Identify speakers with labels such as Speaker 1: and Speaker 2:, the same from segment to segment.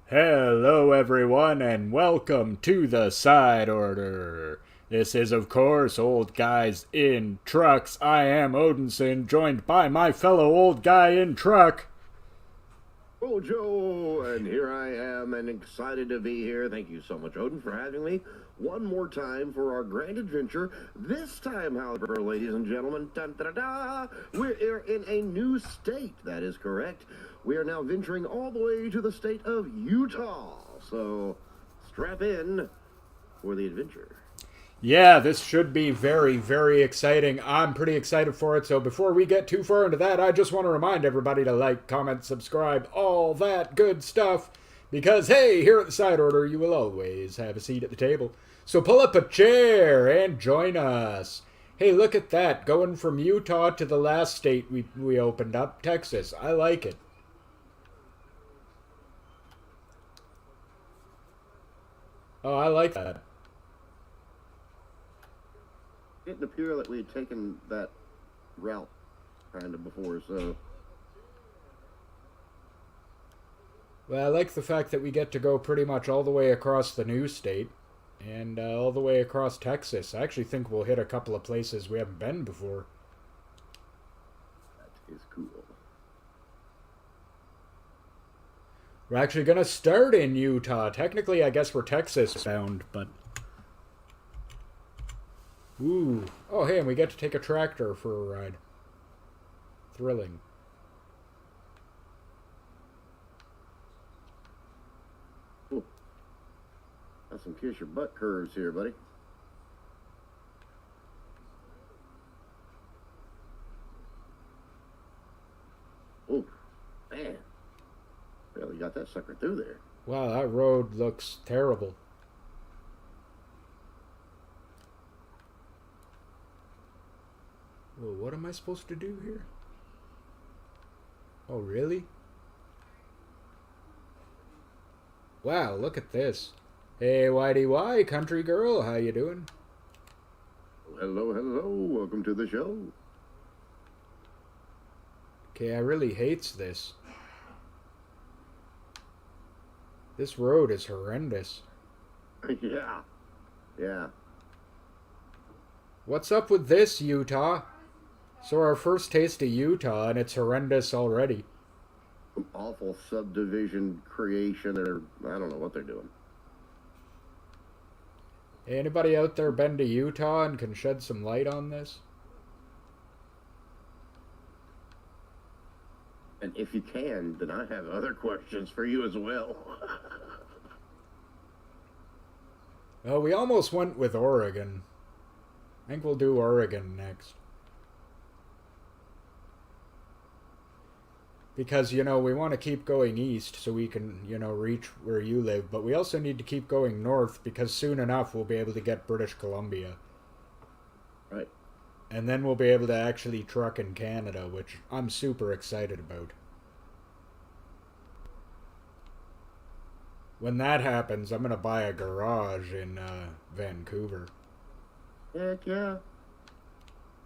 Speaker 1: Hello, everyone, and welcome to the Side Order. This is, of course, Old Guys in Trucks. I am Odinson, joined by my fellow old guy in truck.
Speaker 2: Oh, Joe, and here I am and excited to be here. Thank you so much, Odin, for having me one more time for our grand adventure. This time, however, ladies and gentlemen, dun, da, da, da, we're in a new state. That is correct. We are now venturing all the way to the state of Utah. So strap in for the adventure.
Speaker 1: Yeah, this should be very, very exciting. I'm pretty excited for it. So before we get too far into that, I just want to remind everybody to like, comment, subscribe, all that good stuff. Because, hey, here at the Side Order, you will always have a seat at the table. So pull up a chair and join us. Hey, look at that. Going from Utah to the last state we opened up, Texas. I like it. Oh, I like that.
Speaker 2: It didn't appear that we had taken that route kind of before, so
Speaker 1: Well, I like the fact that we get to go pretty much all the way across the new state and all the way across Texas. I actually think we'll hit a couple of places we haven't been before.
Speaker 2: that is cool.
Speaker 1: We're actually going to start in Utah. Technically, I guess we're Texas bound, but. Ooh. Oh, hey, and we get to take a tractor for a ride. Thrilling.
Speaker 2: Cool. Got some kiss your butt curves here, buddy. Oh, man. Barely got that sucker through there.
Speaker 1: Wow, that road looks terrible. Whoa, what am I supposed to do here? Oh, really? Wow, look at this. Hey, Whitey Why, country girl, how you doing?
Speaker 2: Hello, hello. Welcome to the show.
Speaker 1: Okay, I really hates this. This road is horrendous.
Speaker 2: Yeah. Yeah.
Speaker 1: What's up with this, Utah? So our first taste of Utah, and it's horrendous already.
Speaker 2: Some awful subdivision creation, or I don't know what they're doing.
Speaker 1: Anybody out there been to Utah and can shed some light on this?
Speaker 2: And if you can, then I have other questions for you as well.
Speaker 1: Well, we almost went with Oregon. I think we'll do Oregon next. Because, we want to keep going east so we can, reach where you live. But we also need to keep going north because soon enough we'll be able to get British Columbia.
Speaker 2: Right.
Speaker 1: And then we'll be able to actually truck in Canada, which I'm super excited about. When that happens, I'm going to buy a garage in Vancouver.
Speaker 2: Heck yeah.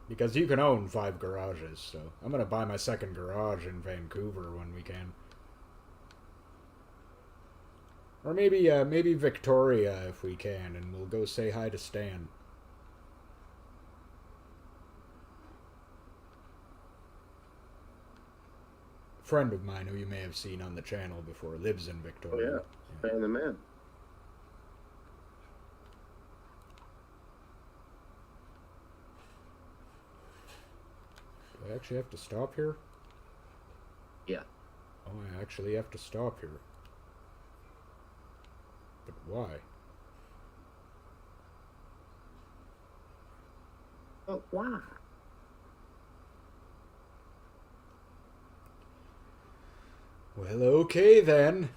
Speaker 1: Because you can own 5 garages, so I'm going to buy my second garage in Vancouver when we can. Or maybe Victoria if we can, and we'll go say hi to Stan. A friend of mine who you may have seen on the channel before lives in
Speaker 2: Oh
Speaker 1: Victoria.
Speaker 2: yeah. Fan the man.
Speaker 1: Do I actually have to stop here?
Speaker 2: Yeah.
Speaker 1: Oh, I actually have to stop here. But why?
Speaker 2: Oh, why?
Speaker 1: Well, okay then.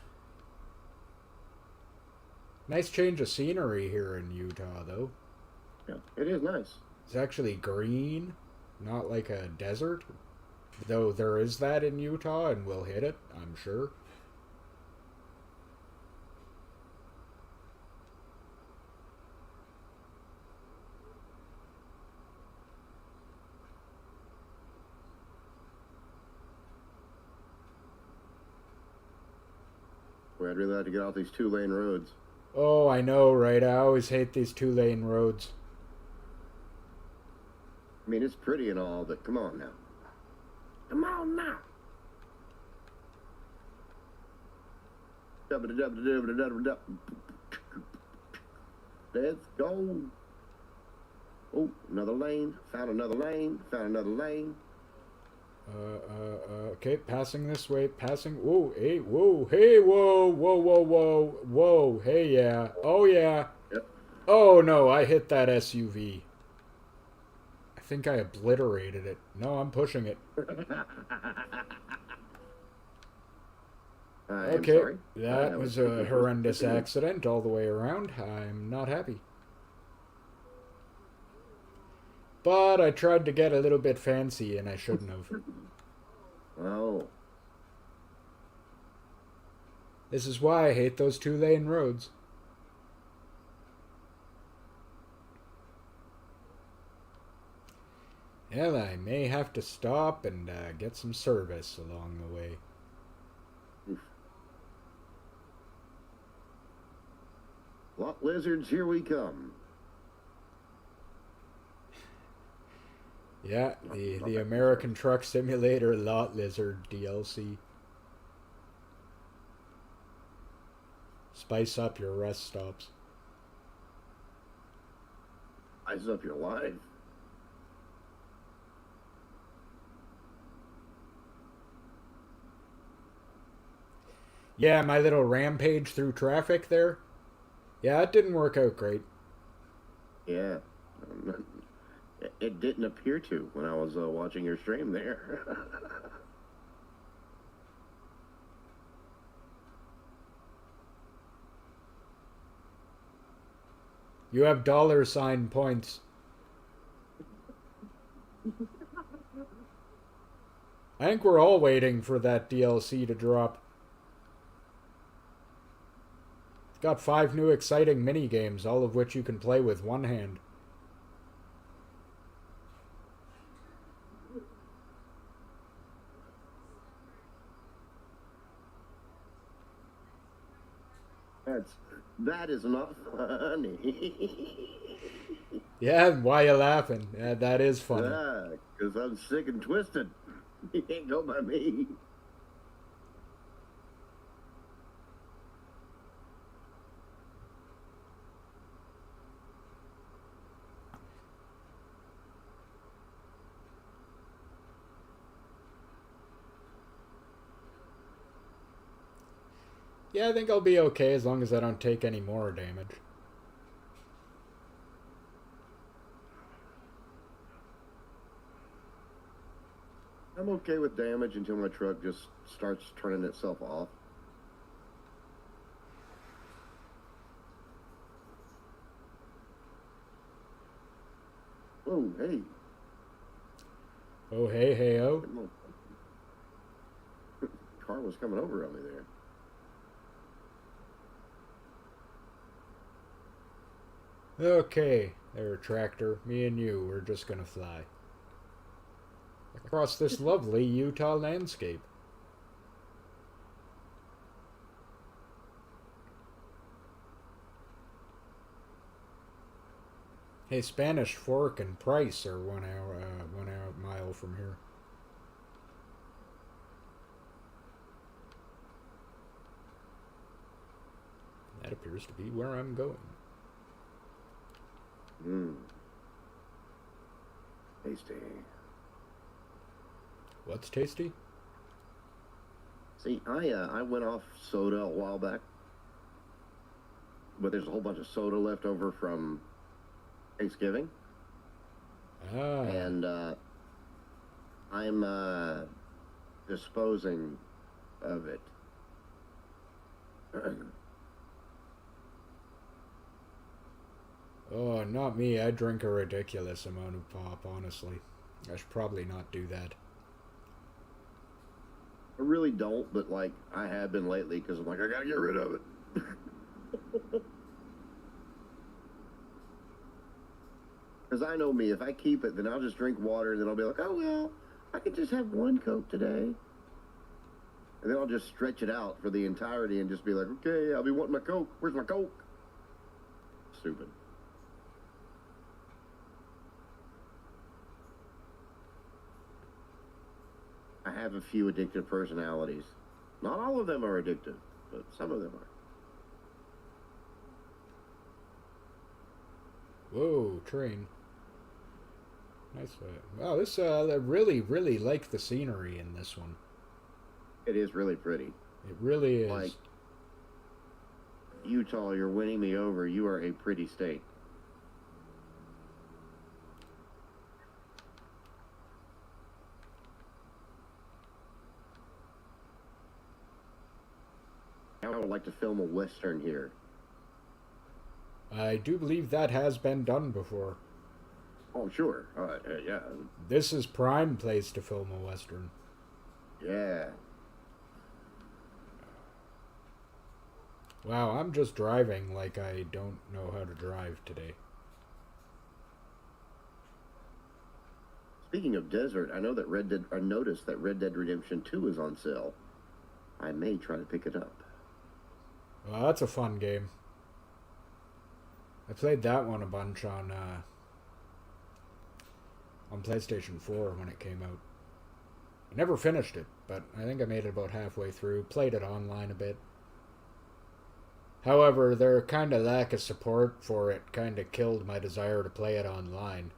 Speaker 1: Nice change of scenery here in Utah, though.
Speaker 2: Yeah, it is nice.
Speaker 1: It's actually green, not like a desert. Though there is that in Utah, and we'll hit it, I'm sure.
Speaker 2: Boy, I'd really like to get off these two-lane roads.
Speaker 1: Oh, I know, right? I always hate these two-lane roads.
Speaker 2: I mean, it's pretty and all, but come on now. Come on now. Let's go. Oh, another lane. Found another lane. Found another lane.
Speaker 1: Okay, passing this way, passing. Whoa, hey, whoa, hey, whoa, whoa, whoa, whoa, whoa, hey, yeah, oh, yeah.
Speaker 2: Yep.
Speaker 1: Oh, no, I hit that SUV. I think I obliterated it. No, I'm pushing it. Okay,
Speaker 2: sorry.
Speaker 1: that was a horrendous accident all the way around. I'm not happy. But I tried to get a little bit fancy, and I shouldn't have.
Speaker 2: Oh.
Speaker 1: This is why I hate those two-lane roads. Well, I may have to stop and get some service along the way.
Speaker 2: Lot lizards, here we come.
Speaker 1: Yeah, the American Truck Simulator Lot Lizard DLC. Spice up your rest stops.
Speaker 2: Spice up your life.
Speaker 1: Yeah, my little rampage through traffic there. Yeah, it didn't work out great.
Speaker 2: Yeah. It didn't appear to when I was watching your stream there.
Speaker 1: You have $ points. I think we're all waiting for that DLC to drop. It's got 5 new exciting mini games, all of which you can play with one hand.
Speaker 2: That is not funny.
Speaker 1: Yeah, why you laughing? Yeah, that is funny.
Speaker 2: Yeah, because I'm sick and twisted. You can't go by me.
Speaker 1: Yeah, I think I'll be okay as long as I don't take any more damage.
Speaker 2: I'm okay with damage until my truck just starts turning itself off. Oh, hey.
Speaker 1: Oh, hey, hey, oh.
Speaker 2: Car was coming over on me there.
Speaker 1: Okay, there, tractor. Me and you, we're just gonna fly across this lovely Utah landscape. Hey, Spanish Fork and Price are 1 mile from here. That appears to be where I'm going.
Speaker 2: Tasty.
Speaker 1: What's tasty?
Speaker 2: See, I went off soda a while back, but there's a whole bunch of soda left over from Thanksgiving.
Speaker 1: Ah.
Speaker 2: And I'm disposing of it.
Speaker 1: Oh, not me. I drink a ridiculous amount of pop, honestly. I should probably not do that.
Speaker 2: I really don't, but like I have been lately because I'm like, I gotta get rid of it. Because I know me, if I keep it, then I'll just drink water, and then I'll be like, oh well, I could just have one Coke today. And then I'll just stretch it out for the entirety and just be like, okay, I'll be wanting my Coke. Where's my Coke? Stupid. I have a few addictive personalities. Not all of them are addictive, but some of them are.
Speaker 1: Whoa, train. Nice. Wow, this, I really, really like the scenery in this one.
Speaker 2: It is really pretty.
Speaker 1: It really is.
Speaker 2: Like, Utah, you're winning me over. You are a pretty state. I would like to film a Western here.
Speaker 1: I do believe that has been done before.
Speaker 2: Oh, sure. Yeah.
Speaker 1: This is prime place to film a Western.
Speaker 2: Yeah.
Speaker 1: Wow, I'm just driving like I don't know how to drive today.
Speaker 2: Speaking of desert, I noticed that Red Dead Redemption 2 is on sale. I may try to pick it up.
Speaker 1: Well, that's a fun game. I played that one a bunch on PlayStation 4 when it came out. I never finished it, but I think I made it about halfway through. Played it online a bit. However, their kind of lack of support for it kind of killed my desire to play it online.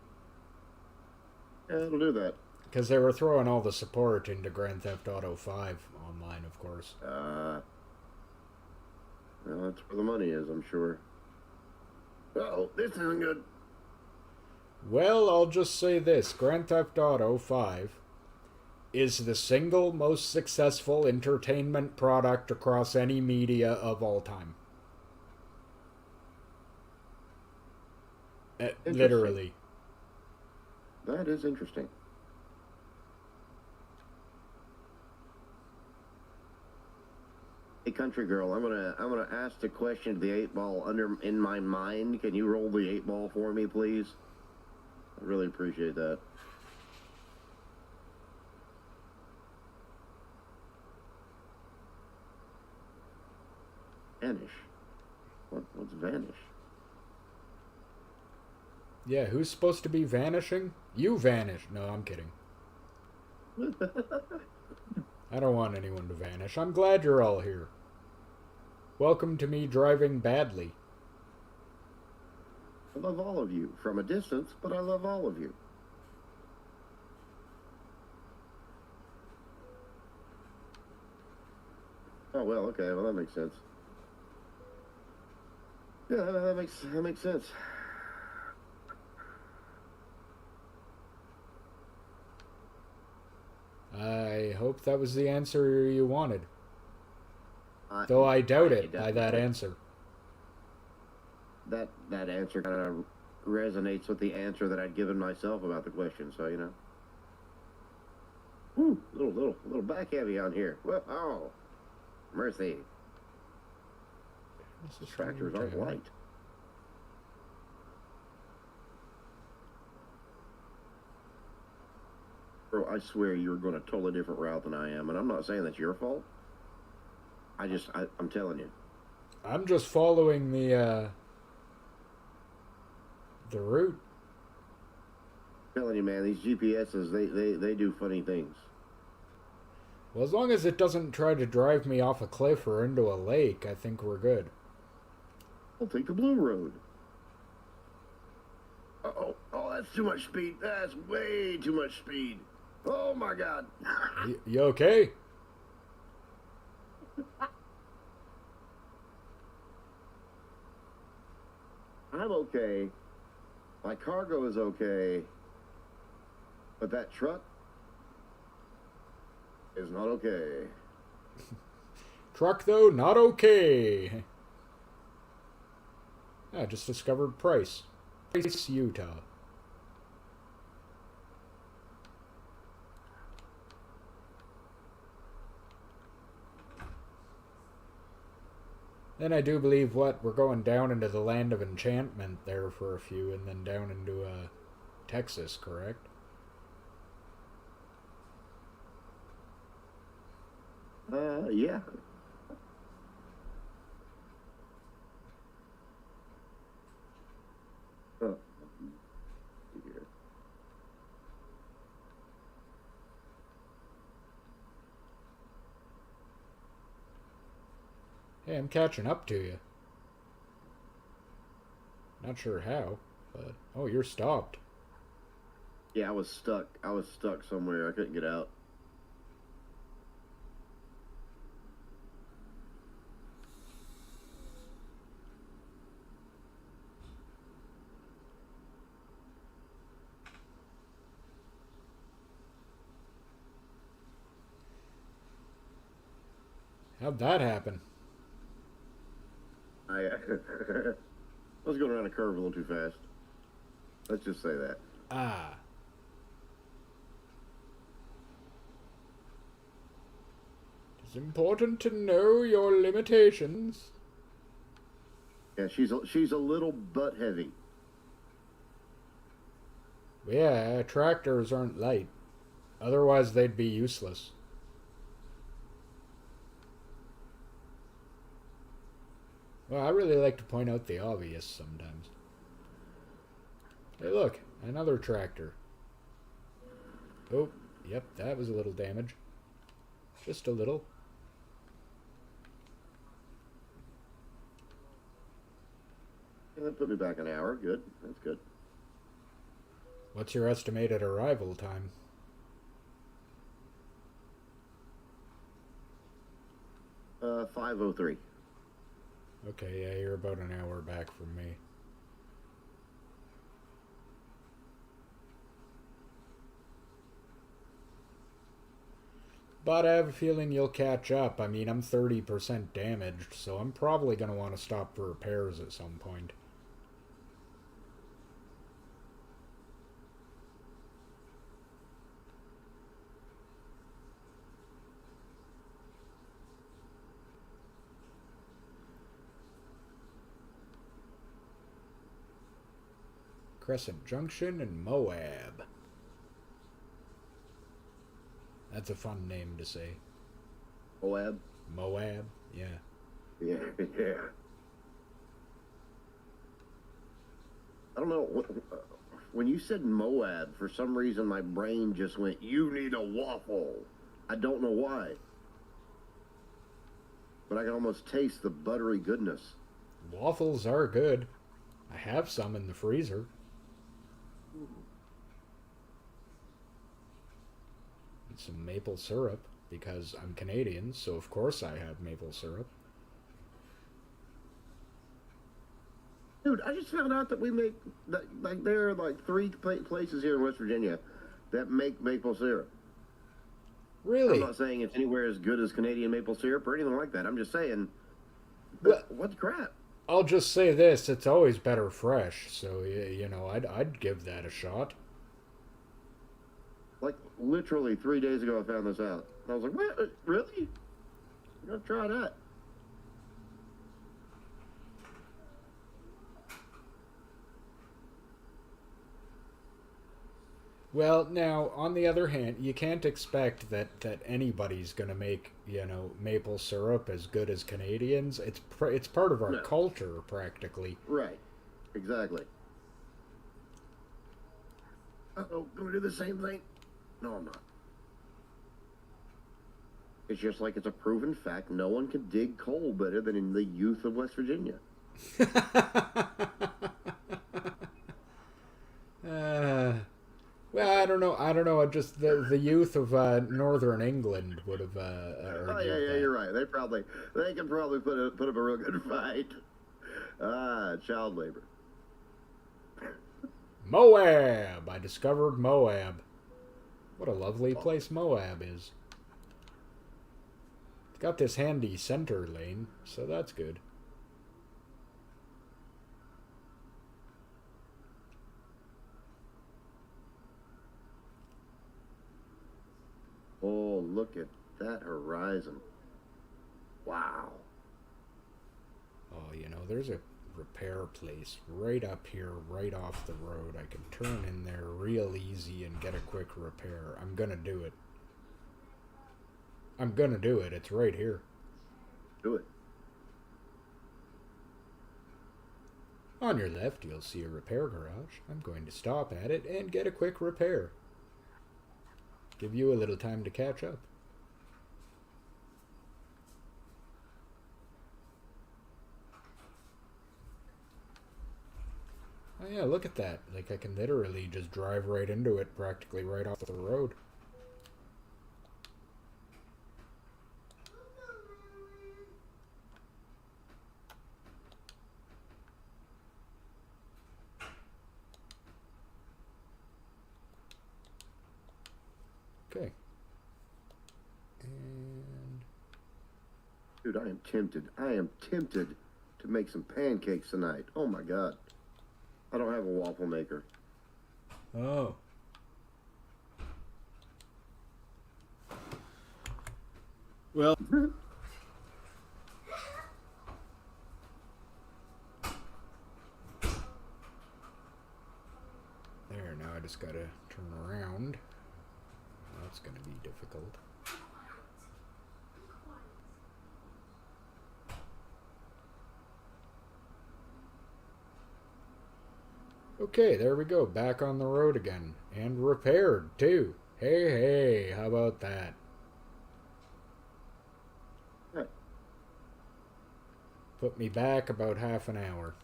Speaker 2: Yeah, it'll do that.
Speaker 1: Because they were throwing all the support into Grand Theft Auto 5 online, of course.
Speaker 2: Well, that's where the money is, I'm sure. Uh-oh, this isn't good.
Speaker 1: Well, I'll just say this. Grand Theft Auto 5 is the single most successful entertainment product across any media of all time. Literally.
Speaker 2: That is interesting. Hey, country girl, I'm gonna ask the question to the 8-ball in my mind. Can you roll the 8-ball for me, please? I really appreciate that. Vanish. What's vanish?
Speaker 1: Yeah, who's supposed to be vanishing? You vanish. No, I'm kidding. I don't want anyone to vanish. I'm glad you're all here. Welcome to me driving badly.
Speaker 2: I love all of you. From a distance, but I love all of you. Oh, well, okay. Well, that makes sense. Yeah, that makes sense.
Speaker 1: I hope that was the answer you wanted. Though I doubt it by that answer.
Speaker 2: That answer kind of resonates with the answer that I'd given myself about the question, so, you know. Whew, little back heavy on here. Well, oh, mercy. These tractors aren't light. Bro, I swear you were going a totally different route than I am, and I'm not saying that's your fault. I'm telling you.
Speaker 1: I'm just following the route.
Speaker 2: I'm telling you, man, these GPSs, they do funny things.
Speaker 1: Well, as long as it doesn't try to drive me off a cliff or into a lake, I think we're good.
Speaker 2: I'll take the blue road. Uh-oh. Oh, that's too much speed. That's way too much speed. Oh, my God.
Speaker 1: You okay?
Speaker 2: I'm okay. My cargo is okay. But that truck is not okay.
Speaker 1: Truck, though, not okay. I just discovered Price. Price, Utah. Then I do believe, we're going down into the land of enchantment there for a few, and then down into, Texas, correct?
Speaker 2: Yeah. Oh, dear.
Speaker 1: Hey, I'm catching up to you. Not sure how, but... Oh, you're stopped.
Speaker 2: Yeah, I was stuck. I was stuck somewhere. I couldn't get out.
Speaker 1: How'd that happen?
Speaker 2: I, I was going around a curve a little too fast. Let's just say that.
Speaker 1: Ah. It's important to know your limitations.
Speaker 2: Yeah, she's a little butt heavy.
Speaker 1: Yeah, tractors aren't light. Otherwise, they'd be useless. Well, I really like to point out the obvious sometimes. Hey, look, another tractor. Oh, yep, that was a little damage. Just a little.
Speaker 2: Yeah, that put me back an hour. Good. That's good.
Speaker 1: What's your estimated arrival time?
Speaker 2: 5:03.
Speaker 1: Okay, yeah, you're about an hour back from me. But I have a feeling you'll catch up. I mean, I'm 30% damaged, so I'm probably going to want to stop for repairs at some point. Crescent Junction and Moab. That's a fun name to say.
Speaker 2: Moab.
Speaker 1: Moab, yeah.
Speaker 2: Yeah, yeah. I don't know. When you said Moab, for some reason my brain just went, "You need a waffle." I don't know why. But I can almost taste the buttery goodness.
Speaker 1: Waffles are good. I have some in the freezer. And some maple syrup, because I'm Canadian, so of course I have maple syrup.
Speaker 2: Dude, I just found out that we make, like, there are like 3 places here in West Virginia that make maple syrup.
Speaker 1: Really?
Speaker 2: I'm not saying it's anywhere as good as Canadian maple syrup or anything like that. I'm just saying,
Speaker 1: Well,
Speaker 2: what the crap?
Speaker 1: I'll just say this, it's always better fresh, so, you know, I'd give that a shot.
Speaker 2: Like, literally 3 days ago I found this out. I was like, what? Really? I'm going to try that.
Speaker 1: Well, now, on the other hand, you can't expect that anybody's going to make, you know, maple syrup as good as Canadians. It's part of our
Speaker 2: No.
Speaker 1: culture, practically.
Speaker 2: Right. Exactly. Uh-oh, going to do the same thing? No, I'm not. It's just like it's a proven fact no one can dig coal better than in the youth of West Virginia.
Speaker 1: Well, I don't know. Just the youth of northern England would have
Speaker 2: Oh,
Speaker 1: argued
Speaker 2: yeah,
Speaker 1: that.
Speaker 2: you're right. They can probably put up a real good fight. Child labor.
Speaker 1: Moab! I discovered Moab. What a lovely place Moab is. It's got this handy center lane, so that's good.
Speaker 2: Oh, look at that horizon. Wow.
Speaker 1: Oh, you know, there's a repair place right up here, right off the road. I can turn in there real easy and get a quick repair. I'm gonna do it. I'm gonna do it. It's right here.
Speaker 2: Do it.
Speaker 1: On your left, you'll see a repair garage. I'm going to stop at it and get a quick repair. Give you a little time to catch up. Oh yeah, look at that. Like, I can literally just drive right into it, practically right off the road. Okay. And
Speaker 2: Dude, I am tempted. I am tempted to make some pancakes tonight. Oh my god. I don't have a waffle maker.
Speaker 1: oh. Well, there, now I just gotta turn around. That's gonna be difficult. Okay, there we go. Back on the road again. And repaired, too. Hey, hey, how about that?
Speaker 2: Right.
Speaker 1: Put me back about half an hour.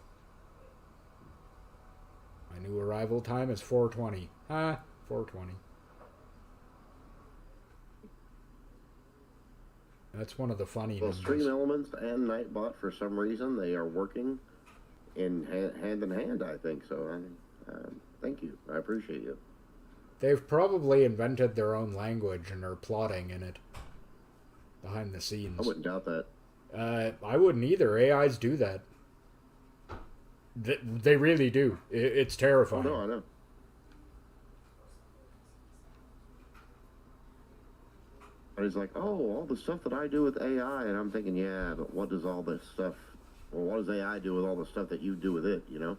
Speaker 1: My new arrival time is 4:20. 4:20. That's one of the funny
Speaker 2: Well,
Speaker 1: numbers.
Speaker 2: Stream Elements and Nightbot, for some reason, they are working in hand in hand, I think. So, thank you. I appreciate you.
Speaker 1: They've probably invented their own language and are plotting in it. Behind the scenes.
Speaker 2: I wouldn't doubt that.
Speaker 1: I wouldn't either. AIs do that. They really do. It's
Speaker 2: Oh,
Speaker 1: terrifying.
Speaker 2: no, I know. But he's like, oh, all the stuff that I do with AI. And I'm thinking, yeah, but what does all this stuff, well, what does AI do with all the stuff that you do with it, you know?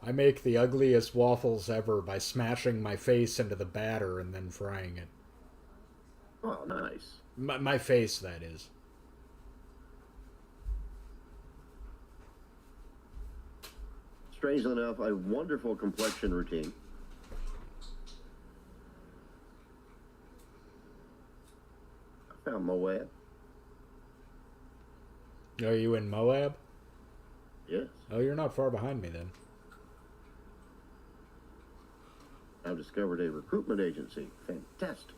Speaker 1: I make the ugliest waffles ever by smashing my face into the batter and then frying it.
Speaker 2: Oh, nice.
Speaker 1: My face, that is.
Speaker 2: Strangely enough, a wonderful complexion routine. I found Moab.
Speaker 1: Are you in Moab?
Speaker 2: Yes.
Speaker 1: Oh, you're not far behind me then.
Speaker 2: I've discovered a recruitment agency. Fantastic.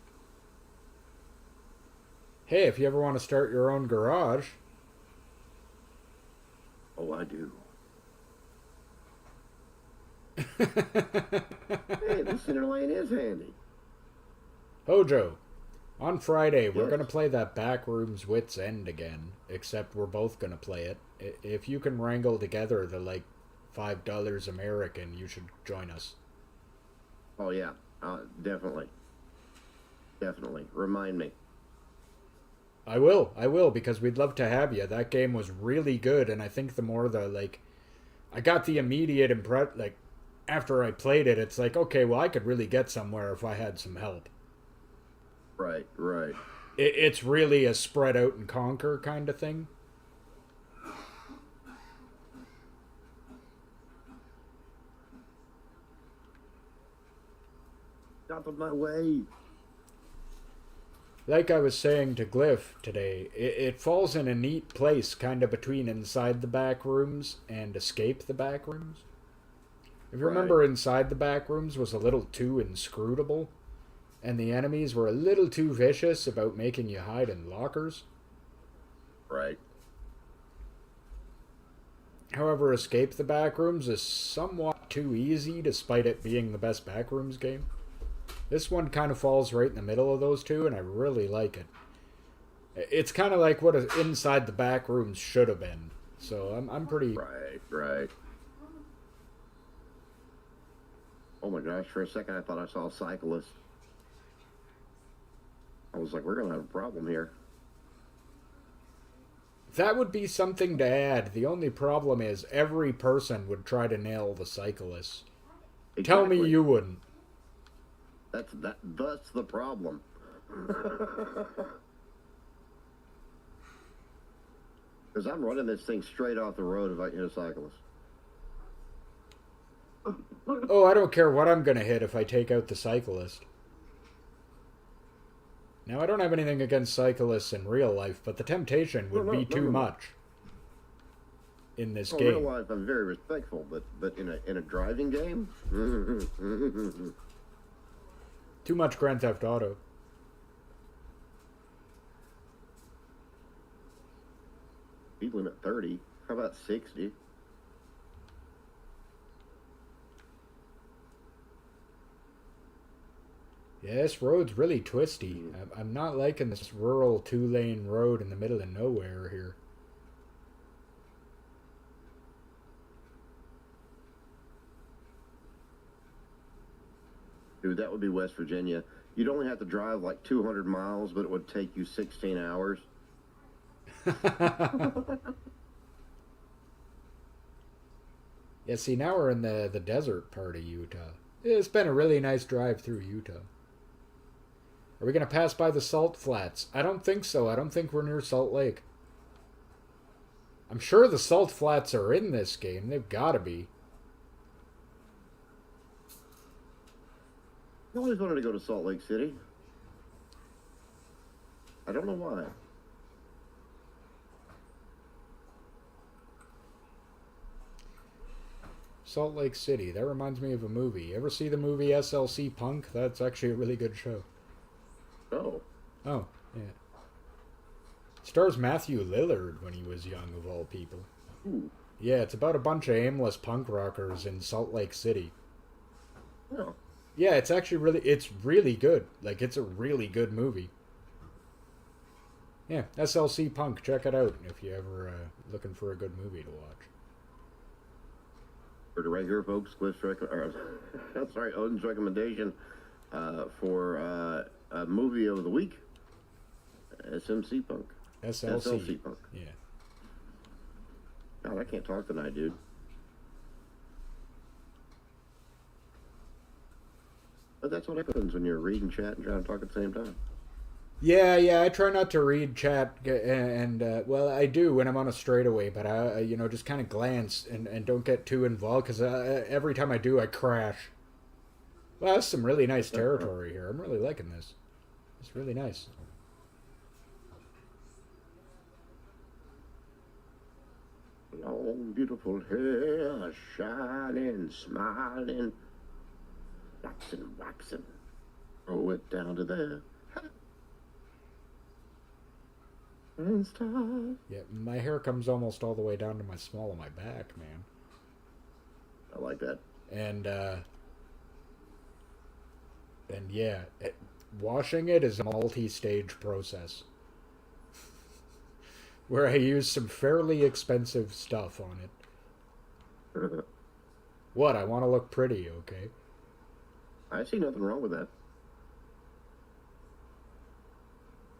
Speaker 1: Hey, if you ever want to start your own garage,
Speaker 2: Oh, I do. Hey, this center lane is handy.
Speaker 1: Hojo, on Friday we're
Speaker 2: Yes.
Speaker 1: going to play that Backrooms Wits End again, except we're both going to play it. If you can wrangle together the, like, $5 American, you should join us.
Speaker 2: Oh, yeah. Definitely. Definitely. Remind me.
Speaker 1: I will, because we'd love to have you. That game was really good, and I think the more I got the immediate impression, like, after I played it, it's like, okay, well, I could really get somewhere if I had some help.
Speaker 2: Right, right.
Speaker 1: It's really a spread out and conquer kind of thing.
Speaker 2: Out of my way.
Speaker 1: Like I was saying to Glyph today, it falls in a neat place kind of between inside the back rooms and escape the back rooms. If you remember, inside the back rooms was a little too inscrutable, and the enemies were a little too vicious about making you hide in lockers.
Speaker 2: Right.
Speaker 1: However, escape the back rooms is somewhat too easy despite it being the best back rooms game. This one kind of falls right in the middle of those two, and I really like it. It's kind of like what inside the back rooms should have been. So I'm pretty...
Speaker 2: Right, right. Oh my gosh, for a second I thought I saw a cyclist. I was like, we're going to have a problem here.
Speaker 1: That would be something to add. The only problem is every person would try to nail the cyclists. Tell me
Speaker 2: Exactly.
Speaker 1: you wouldn't.
Speaker 2: That's the problem. Because I'm running this thing straight off the road if I hit a cyclist.
Speaker 1: Oh, I don't care what I'm going to hit if I take out the cyclist. Now, I don't have anything against cyclists in real life, but the temptation would be too much in this game.
Speaker 2: In real life, I'm very respectful, but in a driving game,
Speaker 1: too much Grand Theft Auto.
Speaker 2: speed limit 30. How about 60?
Speaker 1: Yeah, this road's really twisty. I'm not liking this rural 2-lane road in the middle of nowhere here.
Speaker 2: Dude, that would be West Virginia. You'd only have to drive like 200 miles, but it would take you 16 hours.
Speaker 1: Yeah, see, now we're in the desert part of Utah. It's been a really nice drive through Utah. Are we going to pass by the Salt Flats? I don't think so. I don't think we're near Salt Lake. I'm sure the Salt Flats are in this game. They've got to be.
Speaker 2: I always wanted to go to Salt Lake City. I don't know why.
Speaker 1: Salt Lake City. That reminds me of a movie. Ever see the movie SLC Punk? That's actually a really good show.
Speaker 2: Oh.
Speaker 1: Oh, yeah. Stars Matthew Lillard when he was young, of all people.
Speaker 2: Ooh.
Speaker 1: Yeah, it's about a bunch of aimless punk rockers in Salt Lake City.
Speaker 2: Oh.
Speaker 1: Yeah, it's actually it's really good. Like, it's a really good movie. Yeah, SLC Punk. Check it out if you ever looking for a good movie to watch.
Speaker 2: Heard it right here, folks. Odin's recommendation for a movie of the week. SMC Punk.
Speaker 1: SLC
Speaker 2: Punk.
Speaker 1: Yeah.
Speaker 2: God, I can't talk tonight, dude. But that's what happens when you're reading chat and trying to talk at the same time.
Speaker 1: Yeah, I try not to read chat, and well, I do when I'm on a straightaway, but I just kind of glance and don't get too involved, because every time I do, I crash. Well, that's some really nice territory here. I'm really liking this. It's really nice.
Speaker 2: Long, beautiful hair, shining, smiling, waxing. Throw it down to there. And stop.
Speaker 1: Yeah, my hair comes almost all the way down to my small of my back, man.
Speaker 2: I like that.
Speaker 1: And yeah, washing it is a multi-stage process. Where I use some fairly expensive stuff on it. What? I want to look pretty, okay?
Speaker 2: I see nothing wrong with that.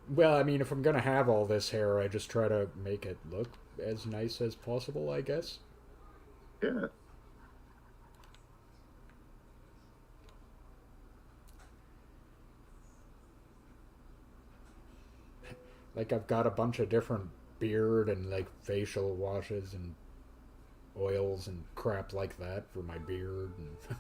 Speaker 1: Well, I mean, if I'm going to have all this hair, I just try to make it look as nice as possible, I guess.
Speaker 2: Yeah.
Speaker 1: Like, I've got a bunch of different beard and, like, facial washes and oils and crap like that for my beard. And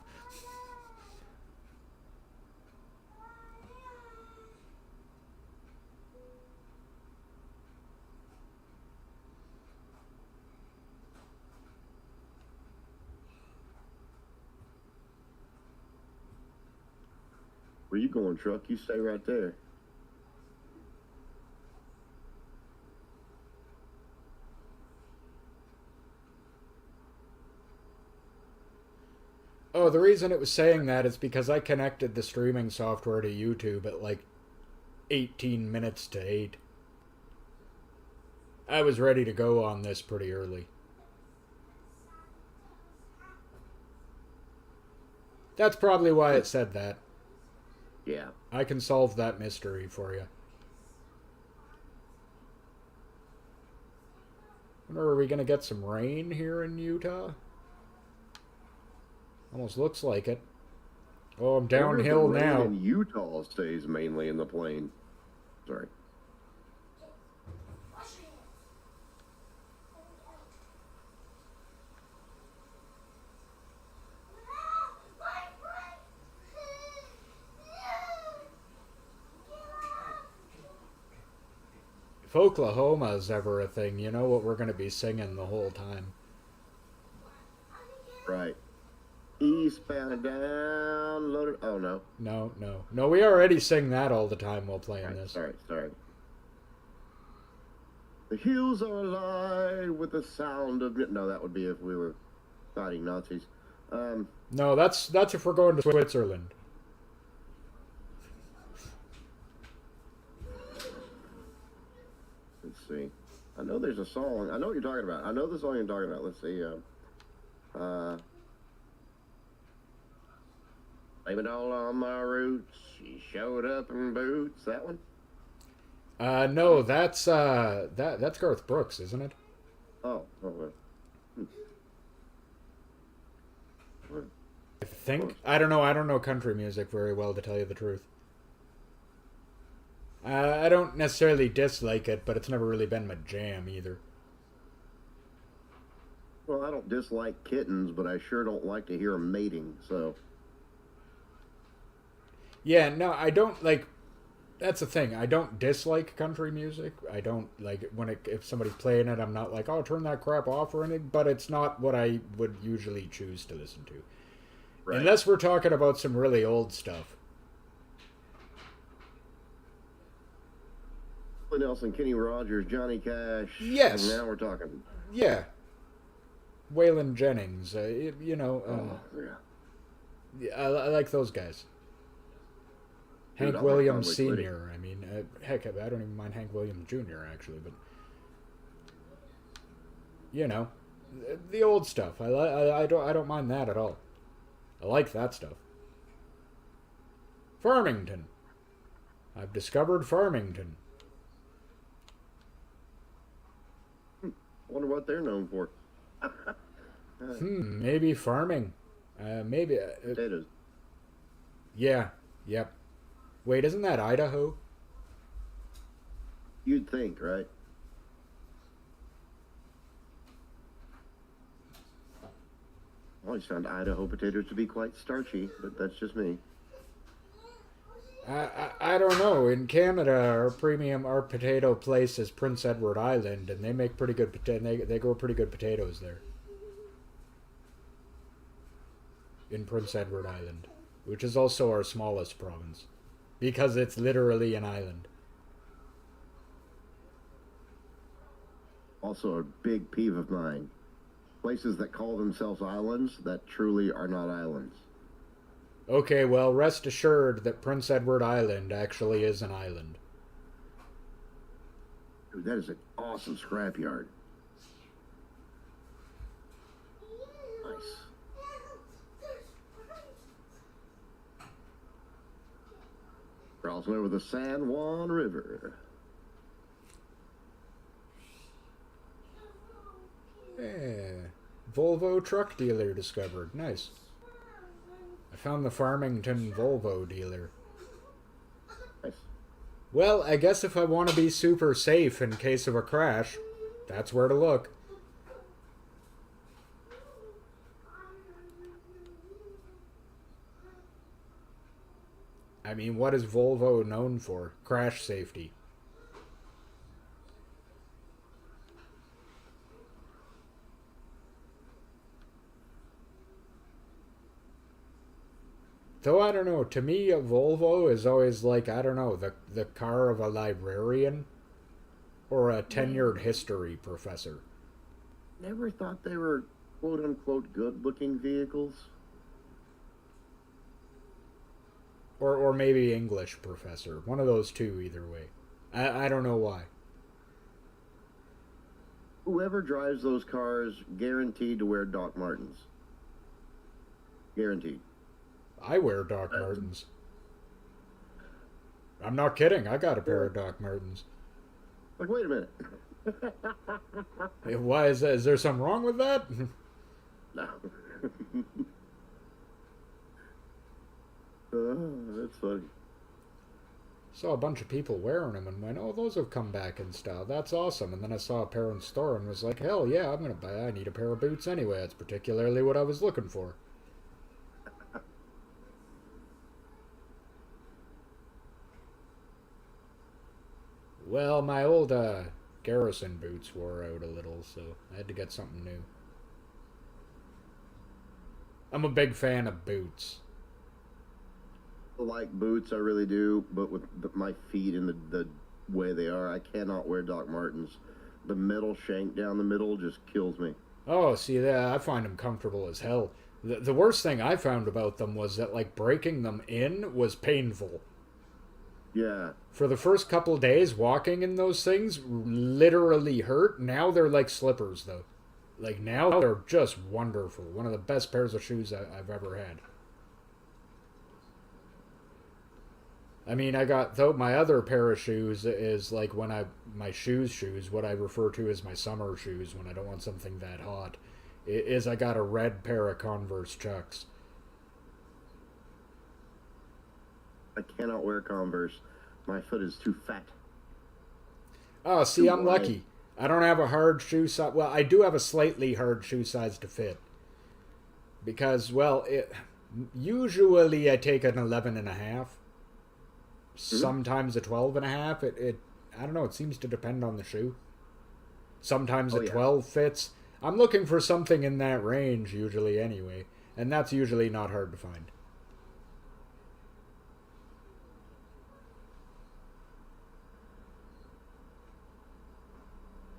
Speaker 2: Where you going, truck? You stay right there.
Speaker 1: oh, the reason it was saying that is because I connected the streaming software to YouTube at like 18 minutes to 8. I was ready to go on this pretty early. That's probably why it said that.
Speaker 2: Yeah.
Speaker 1: I can solve that mystery for you. Wonder, are we going to get some rain here in Utah? Almost looks like it. Oh, I'm
Speaker 2: I wonder if the
Speaker 1: downhill
Speaker 2: rain
Speaker 1: now.
Speaker 2: in Utah stays mainly in the plain. Sorry.
Speaker 1: If Oklahoma's ever a thing, you know what we're going to be singing the whole time.
Speaker 2: Right. Eastbound and down, loaded. Oh, no.
Speaker 1: No, no. No, we already sing that all the time while playing
Speaker 2: Right,
Speaker 1: this.
Speaker 2: sorry. The hills are alive with the sound of... No, that would be if we were fighting Nazis.
Speaker 1: No, that's if we're going to Switzerland.
Speaker 2: Let's see. I know there's a song. I know what you're talking about. I know the song you're talking about. Let's see. Blame it all on my roots. She showed up in boots. That one?
Speaker 1: No, that's that's Garth Brooks, isn't it?
Speaker 2: Oh, well.
Speaker 1: I think. I don't know. I don't know country music very well, to tell you the truth. I don't necessarily dislike it, but it's never really been my jam either.
Speaker 2: Well, I don't dislike kittens, but I sure don't like to hear them mating, so...
Speaker 1: Yeah, no, I don't like. That's the thing. I don't dislike country music. I don't like when if somebody's playing it. I'm not like, oh, turn that crap off or anything. But it's not what I would usually choose to listen to,
Speaker 2: Right.
Speaker 1: unless we're talking about some really old stuff.
Speaker 2: Nelson, Kenny Rogers, Johnny Cash.
Speaker 1: Yes.
Speaker 2: And now we're talking.
Speaker 1: Yeah, Waylon Jennings. I like those guys.
Speaker 2: Dude,
Speaker 1: Hank
Speaker 2: I like
Speaker 1: Williams
Speaker 2: Conway Twitty.
Speaker 1: Sr. I mean, heck, I don't even mind Hank Williams Jr. actually, but you know, the old stuff. I don't mind that at all. I like that stuff. Farmington. I've discovered Farmington.
Speaker 2: Wonder what they're known for.
Speaker 1: Maybe farming. Maybe.
Speaker 2: Potatoes.
Speaker 1: Yeah. Yep. Wait, isn't that Idaho?
Speaker 2: You'd think, right? I always found Idaho potatoes to be quite starchy, but that's just me.
Speaker 1: I don't know. In Canada, our potato place is Prince Edward Island, and they make pretty good they grow pretty good potatoes there. In Prince Edward Island, which is also our smallest province, because it's literally an island.
Speaker 2: Also a big peeve of mine. Places that call themselves islands that truly are not islands.
Speaker 1: Okay, well, rest assured that Prince Edward Island actually is an island.
Speaker 2: Dude, that is an awesome scrapyard. Nice. We're also over the San Juan River.
Speaker 1: Yeah. Volvo truck dealer discovered. Nice. I found the Farmington Volvo dealer.
Speaker 2: Nice.
Speaker 1: Well, I guess if I want to be super safe in case of a crash, that's where to look. I mean, what is Volvo known for? Crash safety. Though I don't know, to me a Volvo is always like, I don't know, the car of a librarian or a tenured history professor.
Speaker 2: Never thought they were quote unquote good looking vehicles.
Speaker 1: Or maybe English professor. One of those two either way. I don't know why.
Speaker 2: Whoever drives those cars guaranteed to wear Doc Martens. Guaranteed.
Speaker 1: I wear Doc Martens. I'm not kidding. I got a pair of Doc Martens.
Speaker 2: Like, wait a minute.
Speaker 1: Why is that? Is there something wrong with that?
Speaker 2: No. Oh, that's funny.
Speaker 1: Saw a bunch of people wearing them and went, oh, those have come back in style. That's awesome. And then I saw a pair in store and was like, hell yeah, I'm going to buy. I need a pair of boots anyway. That's particularly what I was looking for. Well, my old Garrison boots wore out a little, so I had to get something new. I'm a big fan of boots.
Speaker 2: I like boots, I really do, but with my feet and the way they are, I cannot wear Doc Martens. The metal shank down the middle just kills me.
Speaker 1: Oh, see, that I find them comfortable as hell. The worst thing I found about them was that, like, breaking them in was painful.
Speaker 2: Yeah.
Speaker 1: For the first couple of days, walking in those things literally hurt. Now they're like slippers, though. Like, now they're just wonderful. One of the best pairs of shoes I've ever had. I mean, I got, though, my other pair of shoes is like my shoes, what I refer to as my summer shoes when I don't want something that hot, is I got a red pair of Converse Chucks.
Speaker 2: I cannot wear Converse. My foot is too fat.
Speaker 1: Oh, see, I'm lucky. I don't have a hard shoe size. Well, I do have a slightly hard shoe size to fit. Because, well, usually I take an 11 and a half. Sometimes a 12 and a half. I don't know, it seems to depend on the shoe. Sometimes a 12 fits. I'm looking for something in that range usually anyway. And that's usually not hard to find.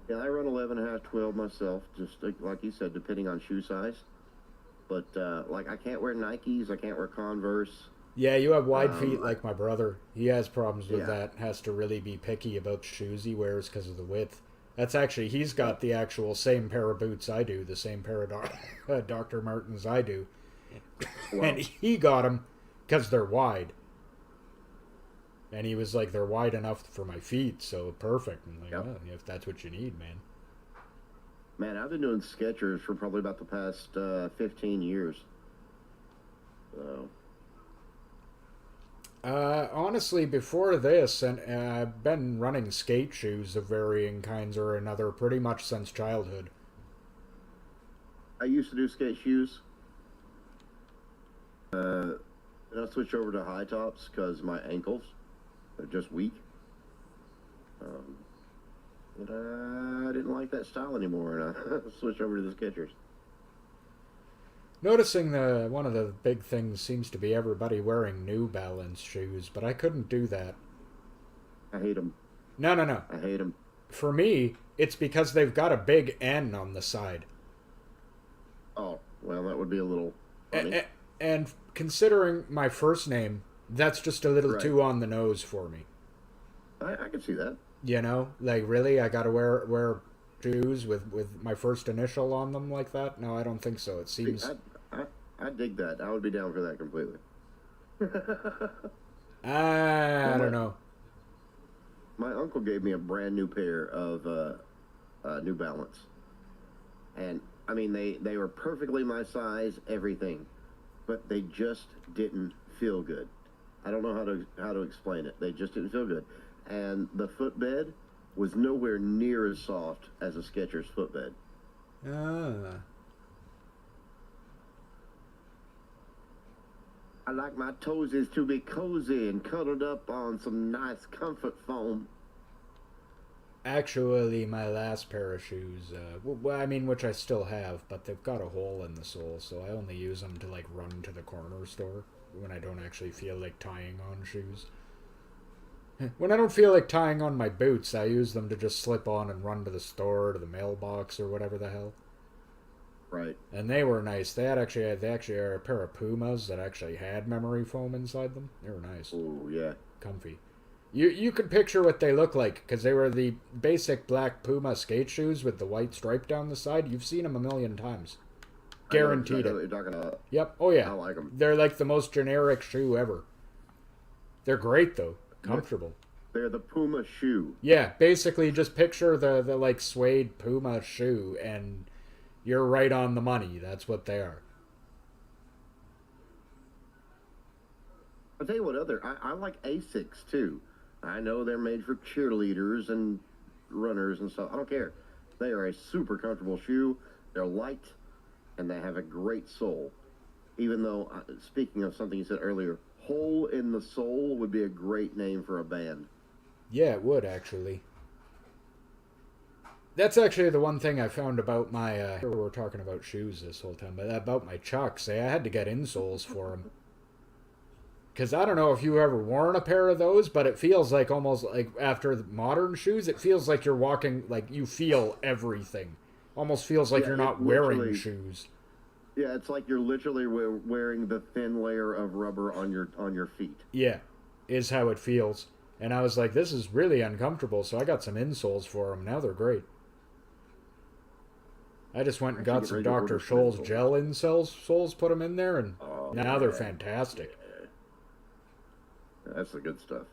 Speaker 2: Yeah, I run 11 and a half, 12 myself, just like you said, depending on shoe size. But, like, I can't wear Nikes, I can't wear Converse.
Speaker 1: Yeah, you have wide feet like my brother. He has problems with that. Has to really be picky about the shoes he wears because of the width. That's actually, he's got the actual same pair of boots I do, the same pair of Dr. Martens I do. Wow. And he got them because they're wide. And he was like, they're wide enough for my feet, so perfect. And like, oh, if that's what you need, man.
Speaker 2: Man, I've been doing Skechers for probably about the past 15 years. So.
Speaker 1: Honestly, before this, and I've been running skate shoes of varying kinds or another pretty much since childhood.
Speaker 2: I used to do skate shoes. Then I switched over to high tops because my ankles are just weak. But I didn't like that style anymore, and I switched over to the Skechers.
Speaker 1: Noticing one of the big things seems to be everybody wearing New Balance shoes, but I couldn't do that.
Speaker 2: I hate them.
Speaker 1: No.
Speaker 2: I hate them.
Speaker 1: For me, it's because they've got a big N on the side.
Speaker 2: Oh, well, that would be a little funny.
Speaker 1: And considering my first name, that's just a little too on the nose for me.
Speaker 2: I can see that.
Speaker 1: You know, like, really, I gotta wear shoes with my first initial on them like that? No, I don't think so. It seems.
Speaker 2: I dig that. I would be down for that completely.
Speaker 1: I don't know.
Speaker 2: My uncle gave me a brand new pair of New Balance, and I mean they were perfectly my size, everything, but they just didn't feel good. I don't know how to explain it. They just didn't feel good, and the footbed was nowhere near as soft as a Skechers footbed. I like my toesies to be cozy and cuddled up on some nice comfort foam.
Speaker 1: Actually, my last pair of shoes, well, I mean, which I still have, but they've got a hole in the sole, so I only use them to, like, run to the corner store when I don't actually feel like tying on shoes. When I don't feel like tying on my boots, I use them to just slip on and run to the store, to the mailbox, or whatever the hell.
Speaker 2: Right.
Speaker 1: And they were nice. They actually are a pair of Pumas that actually had memory foam inside them. They were nice.
Speaker 2: Oh, yeah.
Speaker 1: Comfy. You could picture what they look like, because they were the basic black Puma skate shoes with the white stripe down the side. You've seen them a million times. Guaranteed it.
Speaker 2: You're talking about.
Speaker 1: Yep. Oh, yeah.
Speaker 2: I like them.
Speaker 1: They're like the most generic shoe ever. They're great, though. Comfortable.
Speaker 2: They're the Puma shoe.
Speaker 1: Yeah, basically just picture the like suede Puma shoe, and you're right on the money. That's what they are.
Speaker 2: tell you what other, I like Asics too. I know they're made for cheerleaders and runners and stuff. I don't care. They are a super comfortable shoe. They're light and they have a great sole. Even though, speaking of something you said earlier, Hole in the Soul would be a great name for a band.
Speaker 1: Yeah, it would actually. That's actually the one thing I found about my. We were talking about shoes this whole time, but about my Chucks. I had to get insoles for them. Because I don't know if you ever worn a pair of those, but it feels like almost like after the modern shoes, it feels like you're walking, like you feel everything. Almost feels like you're not wearing shoes.
Speaker 2: Yeah, it's like you're literally wearing the thin layer of rubber on your feet.
Speaker 1: Yeah, is how it feels. And I was like, this is really uncomfortable, so I got some insoles for them. Now they're great. I just went and got some Dr. Scholl's gel insoles, put them in there, and now they're fantastic.
Speaker 2: Yeah. That's the good stuff.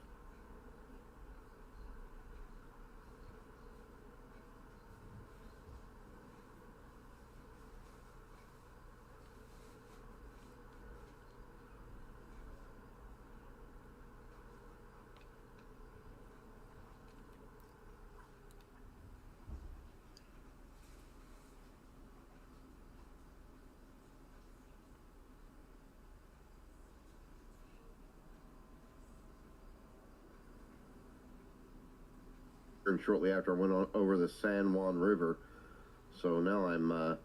Speaker 2: And shortly after I went over the San Juan River, so now I'm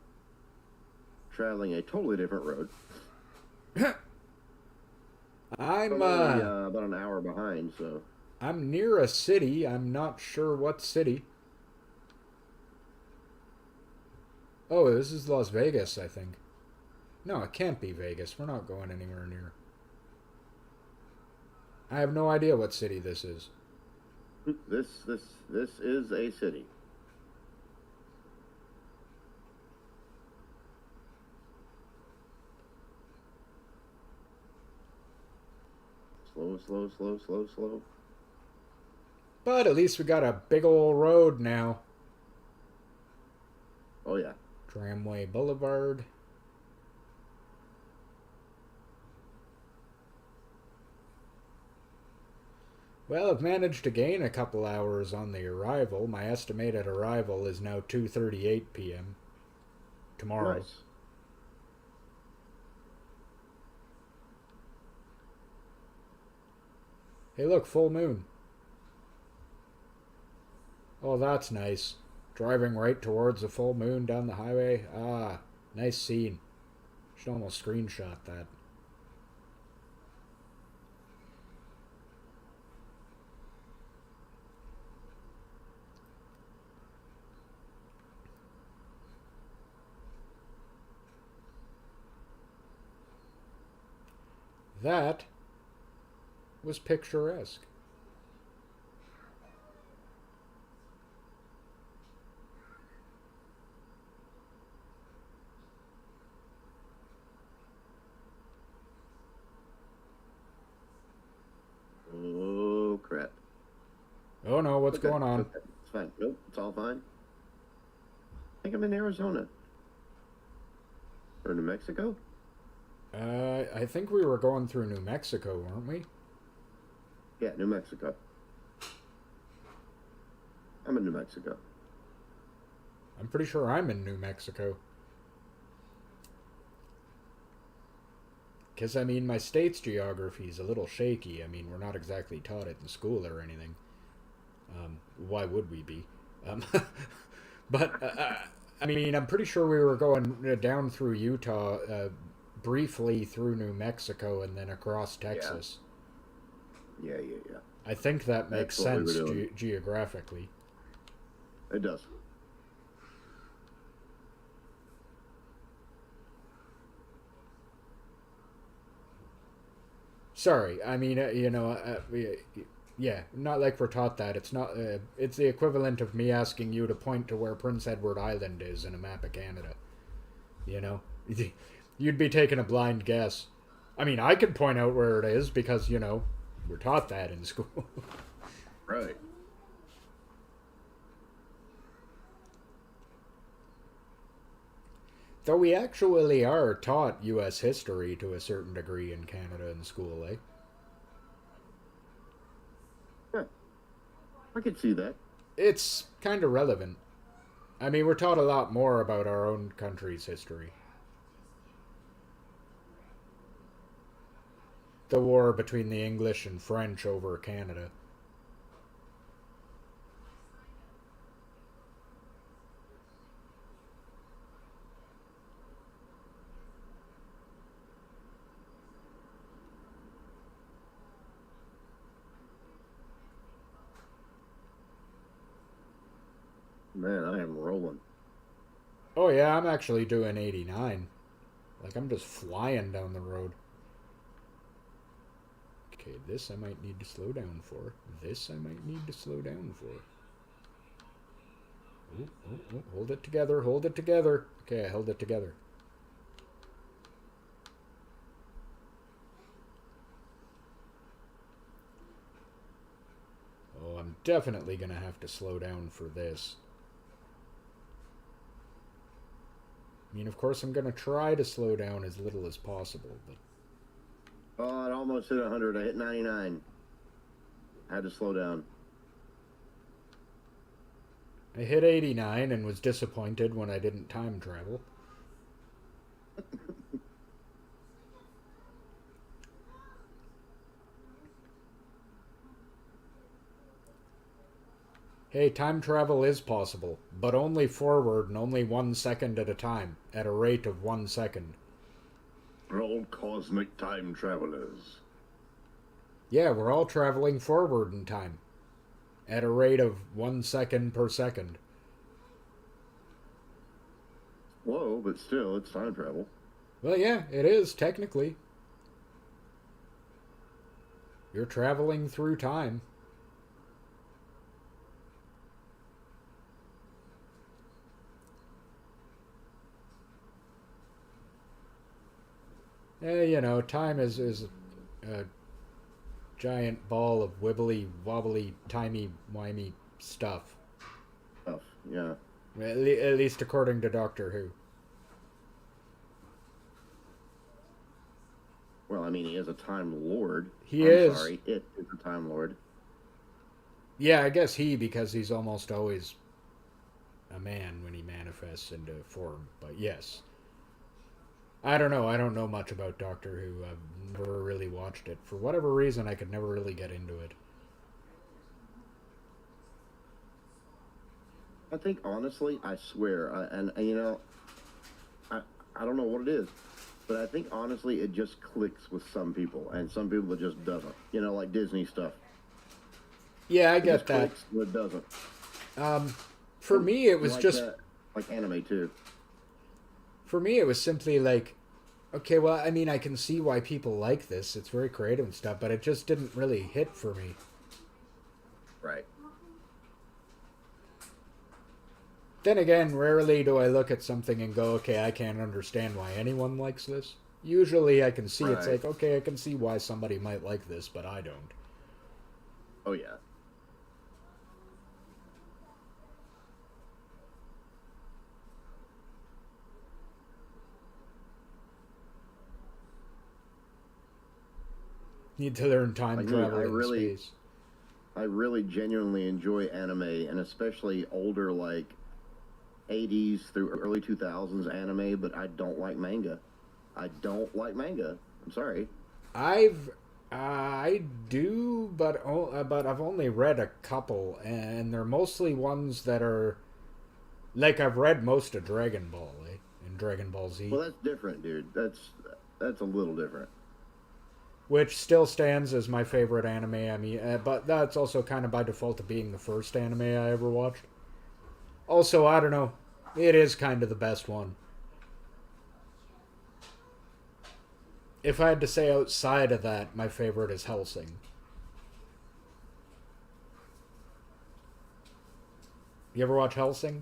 Speaker 2: traveling a totally different road.
Speaker 1: I'm
Speaker 2: only, about an hour behind, so
Speaker 1: I'm near a city. I'm not sure what city. Oh, this is Las Vegas, I think. No, it can't be Vegas. We're not going anywhere near. I have no idea what city this is.
Speaker 2: This is a city. Slow.
Speaker 1: But at least we got a big old road now.
Speaker 2: Oh yeah.
Speaker 1: Tramway Boulevard. Well, I've managed to gain a couple hours on the arrival. My estimated arrival is now 2:38 p.m. tomorrow.
Speaker 2: Nice.
Speaker 1: Hey, look, full moon. Oh, that's nice. Driving right towards the full moon down the highway. Ah, nice scene. Should almost screenshot that. That was picturesque.
Speaker 2: Oh crap.
Speaker 1: Oh no, what's going on?
Speaker 2: It's fine. Nope, it's all fine. I think I'm in Arizona. Or New Mexico?
Speaker 1: I think we were going through New Mexico, weren't we?
Speaker 2: Yeah, New Mexico. I'm in New Mexico.
Speaker 1: I'm pretty sure I'm in New Mexico. Because, I mean, my state's geography is a little shaky. I mean, we're not exactly taught it in school or anything. Why would we be? But, I mean, I'm pretty sure we were going down through Utah, briefly through New Mexico, and then across Texas.
Speaker 2: Yeah.
Speaker 1: I think that makes sense geographically.
Speaker 2: It does.
Speaker 1: Sorry, I mean, yeah, not like we're taught that. It's not. It's the equivalent of me asking you to point to where Prince Edward Island is in a map of Canada. You know, you'd be taking a blind guess. I mean, I could point out where it is because we're taught that in school.
Speaker 2: Right.
Speaker 1: Though we actually are taught U.S. history to a certain degree in Canada in school, eh?
Speaker 2: I could see that.
Speaker 1: It's kind of relevant. I mean, we're taught a lot more about our own country's history. The war between the English and French over Canada.
Speaker 2: Man, I am rolling.
Speaker 1: Oh yeah, I'm actually doing 89. Like, I'm just flying down the road. Okay, this I might need to slow down for. This I might need to slow down for. Oh, hold it together, hold it together. Okay, I held it together. Oh, I'm definitely gonna have to slow down for this. I mean, of course, I'm gonna try to slow down as little as possible, but...
Speaker 2: Oh, it almost hit 100. I hit 99. I had to slow down.
Speaker 1: I hit 89 and was disappointed when I didn't time travel. Hey, time travel is possible, but only forward and only 1 second at a time, at a rate of 1 second.
Speaker 2: We're all cosmic time travelers.
Speaker 1: Yeah, we're all traveling forward in time, at a rate of 1 second per second.
Speaker 2: Whoa, but still, it's time travel.
Speaker 1: Well, yeah, it is, technically. You're traveling through time. You know, time is a giant ball of wibbly, wobbly, timey-wimey stuff.
Speaker 2: Stuff, yeah.
Speaker 1: At least according to Doctor Who.
Speaker 2: Well, I mean, he is a Time Lord.
Speaker 1: He is.
Speaker 2: Sorry, it is a Time Lord.
Speaker 1: Yeah, I guess because he's almost always a man when he manifests into form. But yes. I don't know. I don't know much about Doctor Who. I've never really watched it. For whatever reason, I could never really get into it.
Speaker 2: I think, honestly, I swear, and you know, I don't know what it is, but I think, honestly, it just clicks with some people, and some people it just doesn't. You know, like Disney stuff.
Speaker 1: Yeah, I
Speaker 2: It
Speaker 1: get
Speaker 2: just
Speaker 1: that.
Speaker 2: clicks, but it doesn't.
Speaker 1: For me, it was
Speaker 2: Like
Speaker 1: just...
Speaker 2: that, like anime, too.
Speaker 1: For me, it was simply like, okay, well, I mean, I can see why people like this. It's very creative and stuff, but it just didn't really hit for me.
Speaker 2: Right.
Speaker 1: Then again, rarely do I look at something and go, okay, I can't understand why anyone likes this. Usually I can see it's
Speaker 2: Right.
Speaker 1: like, okay, I can see why somebody might like this, but I don't.
Speaker 2: Oh, yeah.
Speaker 1: Need to learn time
Speaker 2: Like me,
Speaker 1: travel
Speaker 2: I
Speaker 1: in
Speaker 2: really-
Speaker 1: space.
Speaker 2: I really genuinely enjoy anime, and especially older, like 80s through early 2000s anime, but I don't like manga. I don't like manga. I'm sorry.
Speaker 1: I do, but I've only read a couple, and they're mostly ones that are like I've read most of Dragon Ball, and Dragon Ball Z,
Speaker 2: Well, that's different, dude. That's a little different.
Speaker 1: which still stands as my favorite anime. I mean, but that's also kind of by default of being the first anime I ever watched. Also, I don't know, it is kind of the best one. If I had to say outside of that, my favorite is Hellsing. You ever watch Hellsing?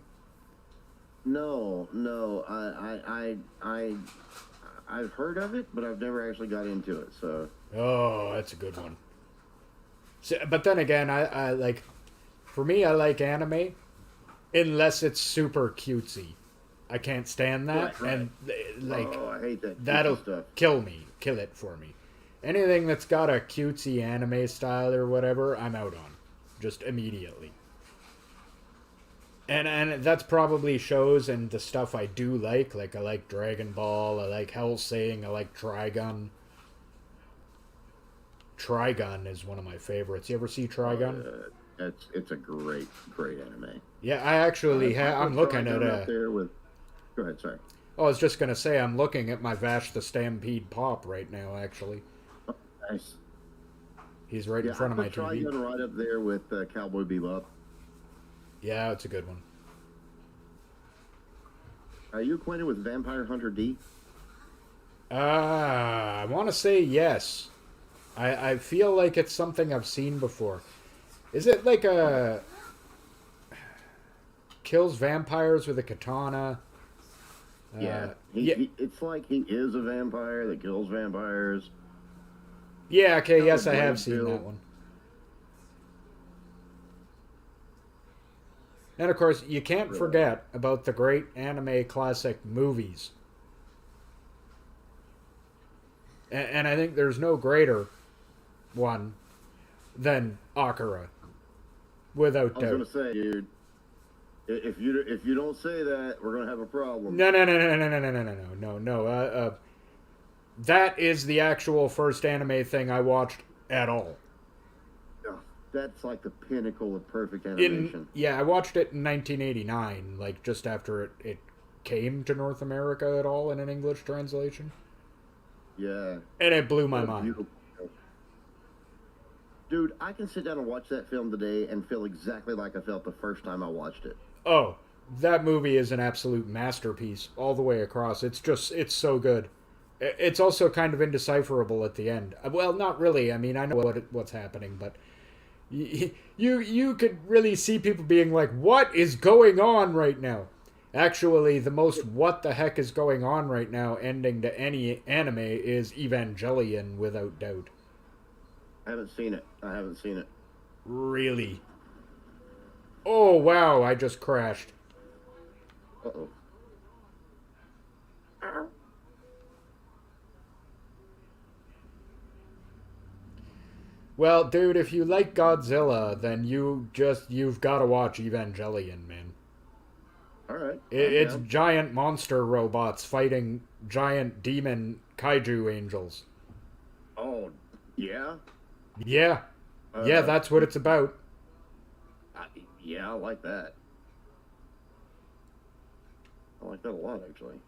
Speaker 2: No, no. I've heard of it, but I've never actually got into it. So
Speaker 1: Oh, that's a good one. So, but then again, I like, for me, I like anime unless it's super cutesy. I can't stand that,
Speaker 2: Right.
Speaker 1: and like
Speaker 2: oh, I hate that
Speaker 1: that'll
Speaker 2: cutesy stuff.
Speaker 1: kill it for me. Anything that's got a cutesy anime style or whatever, I'm out on. just immediately. And that's probably shows and the stuff I do like. Like, I like Dragon Ball, I like Hellsing, I like Trigun. Trigun is one of my favorites. You ever see Trigun?
Speaker 2: It's a great anime.
Speaker 1: Yeah, I actually I'm looking at
Speaker 2: up there with. Go ahead, sorry.
Speaker 1: Oh, I was just gonna say I'm looking at my Vash the Stampede Pop right now. Actually,
Speaker 2: Nice.
Speaker 1: he's right in front of my
Speaker 2: I put
Speaker 1: TV.
Speaker 2: Trigun right up there with Cowboy Bebop.
Speaker 1: Yeah, it's a good one.
Speaker 2: Are you acquainted with Vampire Hunter D?
Speaker 1: I want to say yes. I feel like it's something I've seen before. Is it like a kills vampires with a katana?
Speaker 2: Yeah.
Speaker 1: Yeah.
Speaker 2: It's like he is a vampire that kills vampires.
Speaker 1: Yeah. Okay.
Speaker 2: Kind
Speaker 1: Yes,
Speaker 2: of
Speaker 1: I have
Speaker 2: Blade
Speaker 1: seen
Speaker 2: build.
Speaker 1: that one. And of course, you can't
Speaker 2: Really?
Speaker 1: forget about the great anime classic movies. And I think there's no greater one than Akira, without
Speaker 2: I was gonna
Speaker 1: doubt.
Speaker 2: say, dude, if you don't say that, we're gonna have a problem.
Speaker 1: No, no, no, no, no, no, no, no, no, no, no. That is the actual first anime thing I watched at all.
Speaker 2: Ugh, that's like the pinnacle of perfect animation.
Speaker 1: I watched it in 1989, like just after it came to North America at all in an English translation,
Speaker 2: Yeah.
Speaker 1: and it blew my
Speaker 2: What a
Speaker 1: mind.
Speaker 2: beautiful film. Dude, I can sit down and watch that film today and feel exactly like I felt the first time I watched it.
Speaker 1: Oh, that movie is an absolute masterpiece all the way across. It's so good. It's also kind of indecipherable at the end. Well, not really. I mean, I know what's happening, but you could really see people being like, "What is going on right now?" Actually, the most "what the heck is going on right now" ending to any anime is Evangelion, without doubt.
Speaker 2: I haven't seen it.
Speaker 1: Really? Oh wow! I just crashed.
Speaker 2: Uh-oh.
Speaker 1: Well, dude, if you like Godzilla, then you've got to watch Evangelion, man.
Speaker 2: All right.
Speaker 1: It's
Speaker 2: I'm down.
Speaker 1: giant monster robots fighting giant demon kaiju angels.
Speaker 2: Oh, yeah?
Speaker 1: Yeah, yeah, that's what it's about.
Speaker 2: I, yeah, I like that. I like that a lot, actually.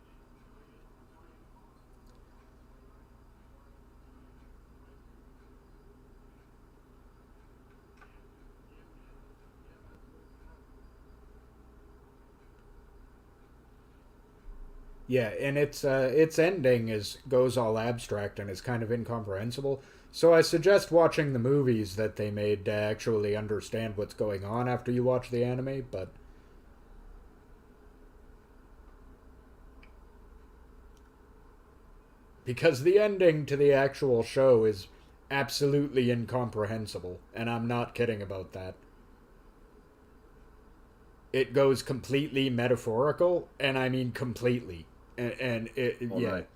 Speaker 1: Yeah, and its ending is goes all abstract and is kind of incomprehensible. So I suggest watching the movies that they made to actually understand what's going on after you watch the anime. But because the ending to the actual show is absolutely incomprehensible, and I'm not kidding about that. It goes completely metaphorical, and I mean completely. And
Speaker 2: All
Speaker 1: yeah.
Speaker 2: right.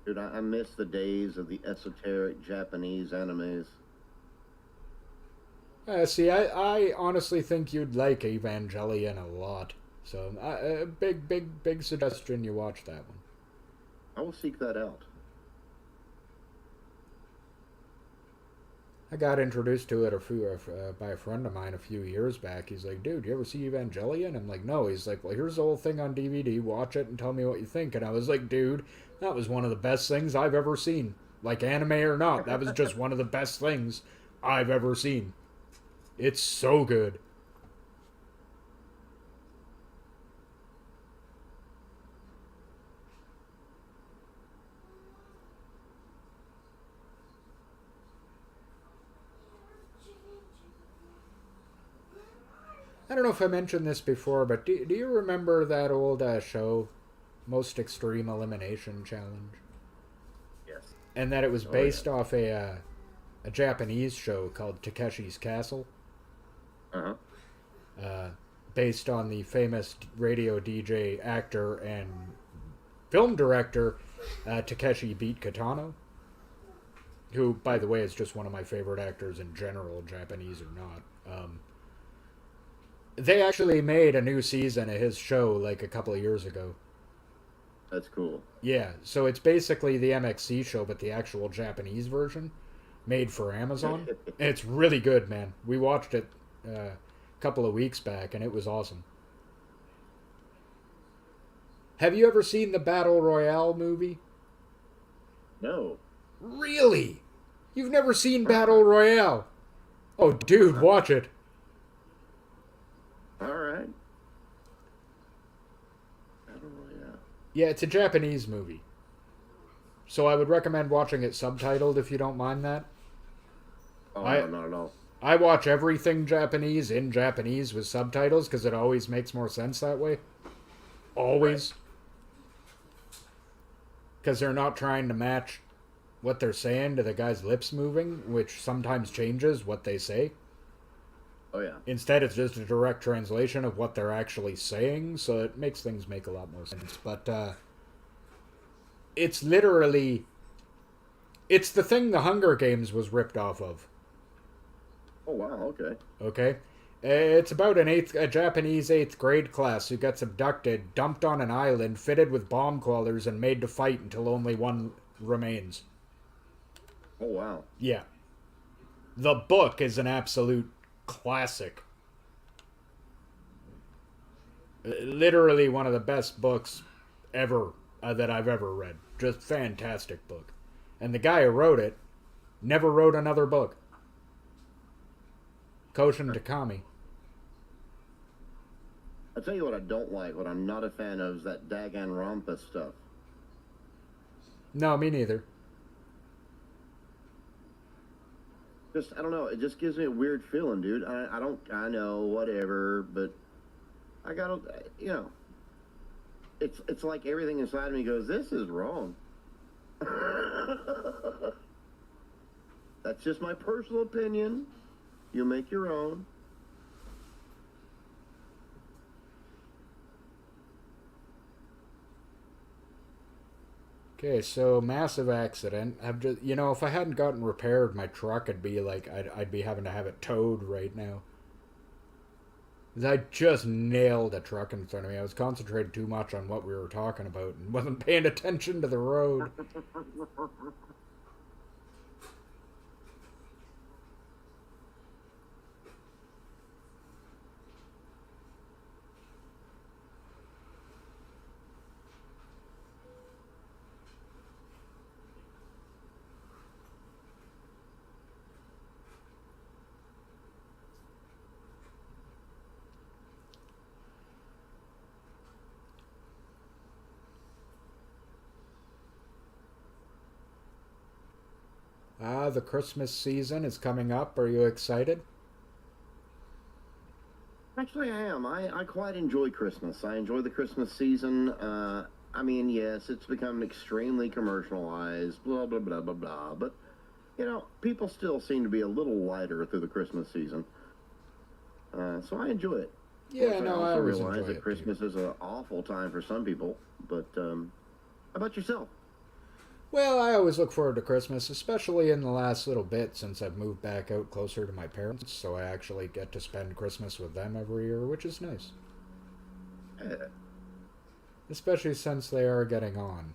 Speaker 2: Dude, I miss the days of the esoteric Japanese animes.
Speaker 1: See, I honestly think you'd like Evangelion a lot. So, big suggestion you watch that one.
Speaker 2: I will seek that out.
Speaker 1: I got introduced to it by a friend of mine a few years back. He's like, dude, you ever see Evangelion? I'm like, no. He's like, well, here's the whole thing on DVD. Watch it and tell me what you think. And I was like, dude, that was one of the best things I've ever seen. Like, anime or not, that was just one of the best things I've ever seen. It's so good. I don't know if I mentioned this before, but do you remember that old show, Most Extreme Elimination Challenge?
Speaker 2: Yes.
Speaker 1: And that it was
Speaker 2: Oh,
Speaker 1: based
Speaker 2: yeah.
Speaker 1: off a Japanese show called Takeshi's Castle,
Speaker 2: Uh-huh.
Speaker 1: based on the famous radio DJ, actor, and film director Takeshi beat Kitano, who, by the way, is just one of my favorite actors in general, Japanese or not. They actually made a new season of his show like a couple of years ago.
Speaker 2: That's cool.
Speaker 1: Yeah, so it's basically the MXC show, but the actual Japanese version, made for Amazon. It's really good, man. We watched it a couple of weeks back, and it was awesome. Have you ever seen the Battle Royale movie?
Speaker 2: No.
Speaker 1: Really? You've never seen Battle Royale? Oh, dude, watch it.
Speaker 2: All right. Battle Royale.
Speaker 1: Yeah, it's a Japanese movie. So I would recommend watching it subtitled if you don't mind that.
Speaker 2: Oh, no, not at all.
Speaker 1: I watch everything Japanese in Japanese with subtitles because it always makes more sense that way. Always. Because they're not trying to match what they're saying to the guy's lips moving, which sometimes changes what they say.
Speaker 2: Oh, yeah.
Speaker 1: Instead, it's just a direct translation of what they're actually saying, so it makes things make a lot more sense. But it's literally... It's the thing the Hunger Games was ripped off of.
Speaker 2: Oh, wow, okay.
Speaker 1: Okay? It's about a Japanese 8th grade class who gets abducted, dumped on an island, fitted with bomb crawlers, and made to fight until only one remains.
Speaker 2: Oh, wow.
Speaker 1: Yeah. The book is an absolute classic. Literally one of the best books ever that I've ever read. Just fantastic book. And the guy who wrote it never wrote another book. Koshin Takami.
Speaker 2: I'll tell you what I don't like, what I'm not a fan of, is that Danganronpa stuff.
Speaker 1: No, me neither.
Speaker 2: Just, I don't know, it just gives me a weird feeling, dude. I know, whatever, but I gotta, you know, it's like everything inside me goes, this is wrong. That's just my personal opinion. You make your own.
Speaker 1: Okay, so massive accident. I've just, if I hadn't gotten repaired, my truck would be like, I'd be having to have it towed right now. I just nailed a truck in front of me. I was concentrated too much on what we were talking about and wasn't paying attention to the road. The Christmas season is coming up. Are you excited?
Speaker 2: Actually, I am. I quite enjoy Christmas. I enjoy the Christmas season. I mean, yes, it's become extremely commercialized, blah, blah, blah, blah, blah. But, people still seem to be a little lighter through the Christmas season. So I enjoy it.
Speaker 1: Yeah, no, I
Speaker 2: also
Speaker 1: always
Speaker 2: realize
Speaker 1: enjoy
Speaker 2: that
Speaker 1: it,
Speaker 2: Christmas is an awful time for some people. But how about yourself?
Speaker 1: Well, I always look forward to Christmas, especially in the last little bit since I've moved back out closer to my parents, so I actually get to spend Christmas with them every year, which is nice. Especially since they are getting on.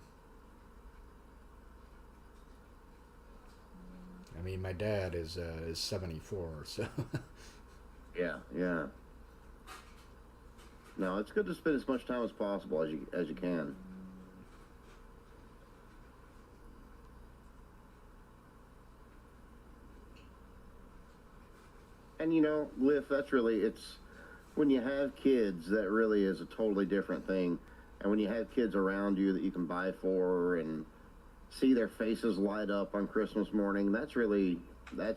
Speaker 1: I mean, my dad is 74, so...
Speaker 2: Yeah. No, it's good to spend as much time as possible as you can. And Liv, it's when you have kids, that really is a totally different thing. And when you have kids around you that you can buy for and see their faces light up on Christmas morning, that's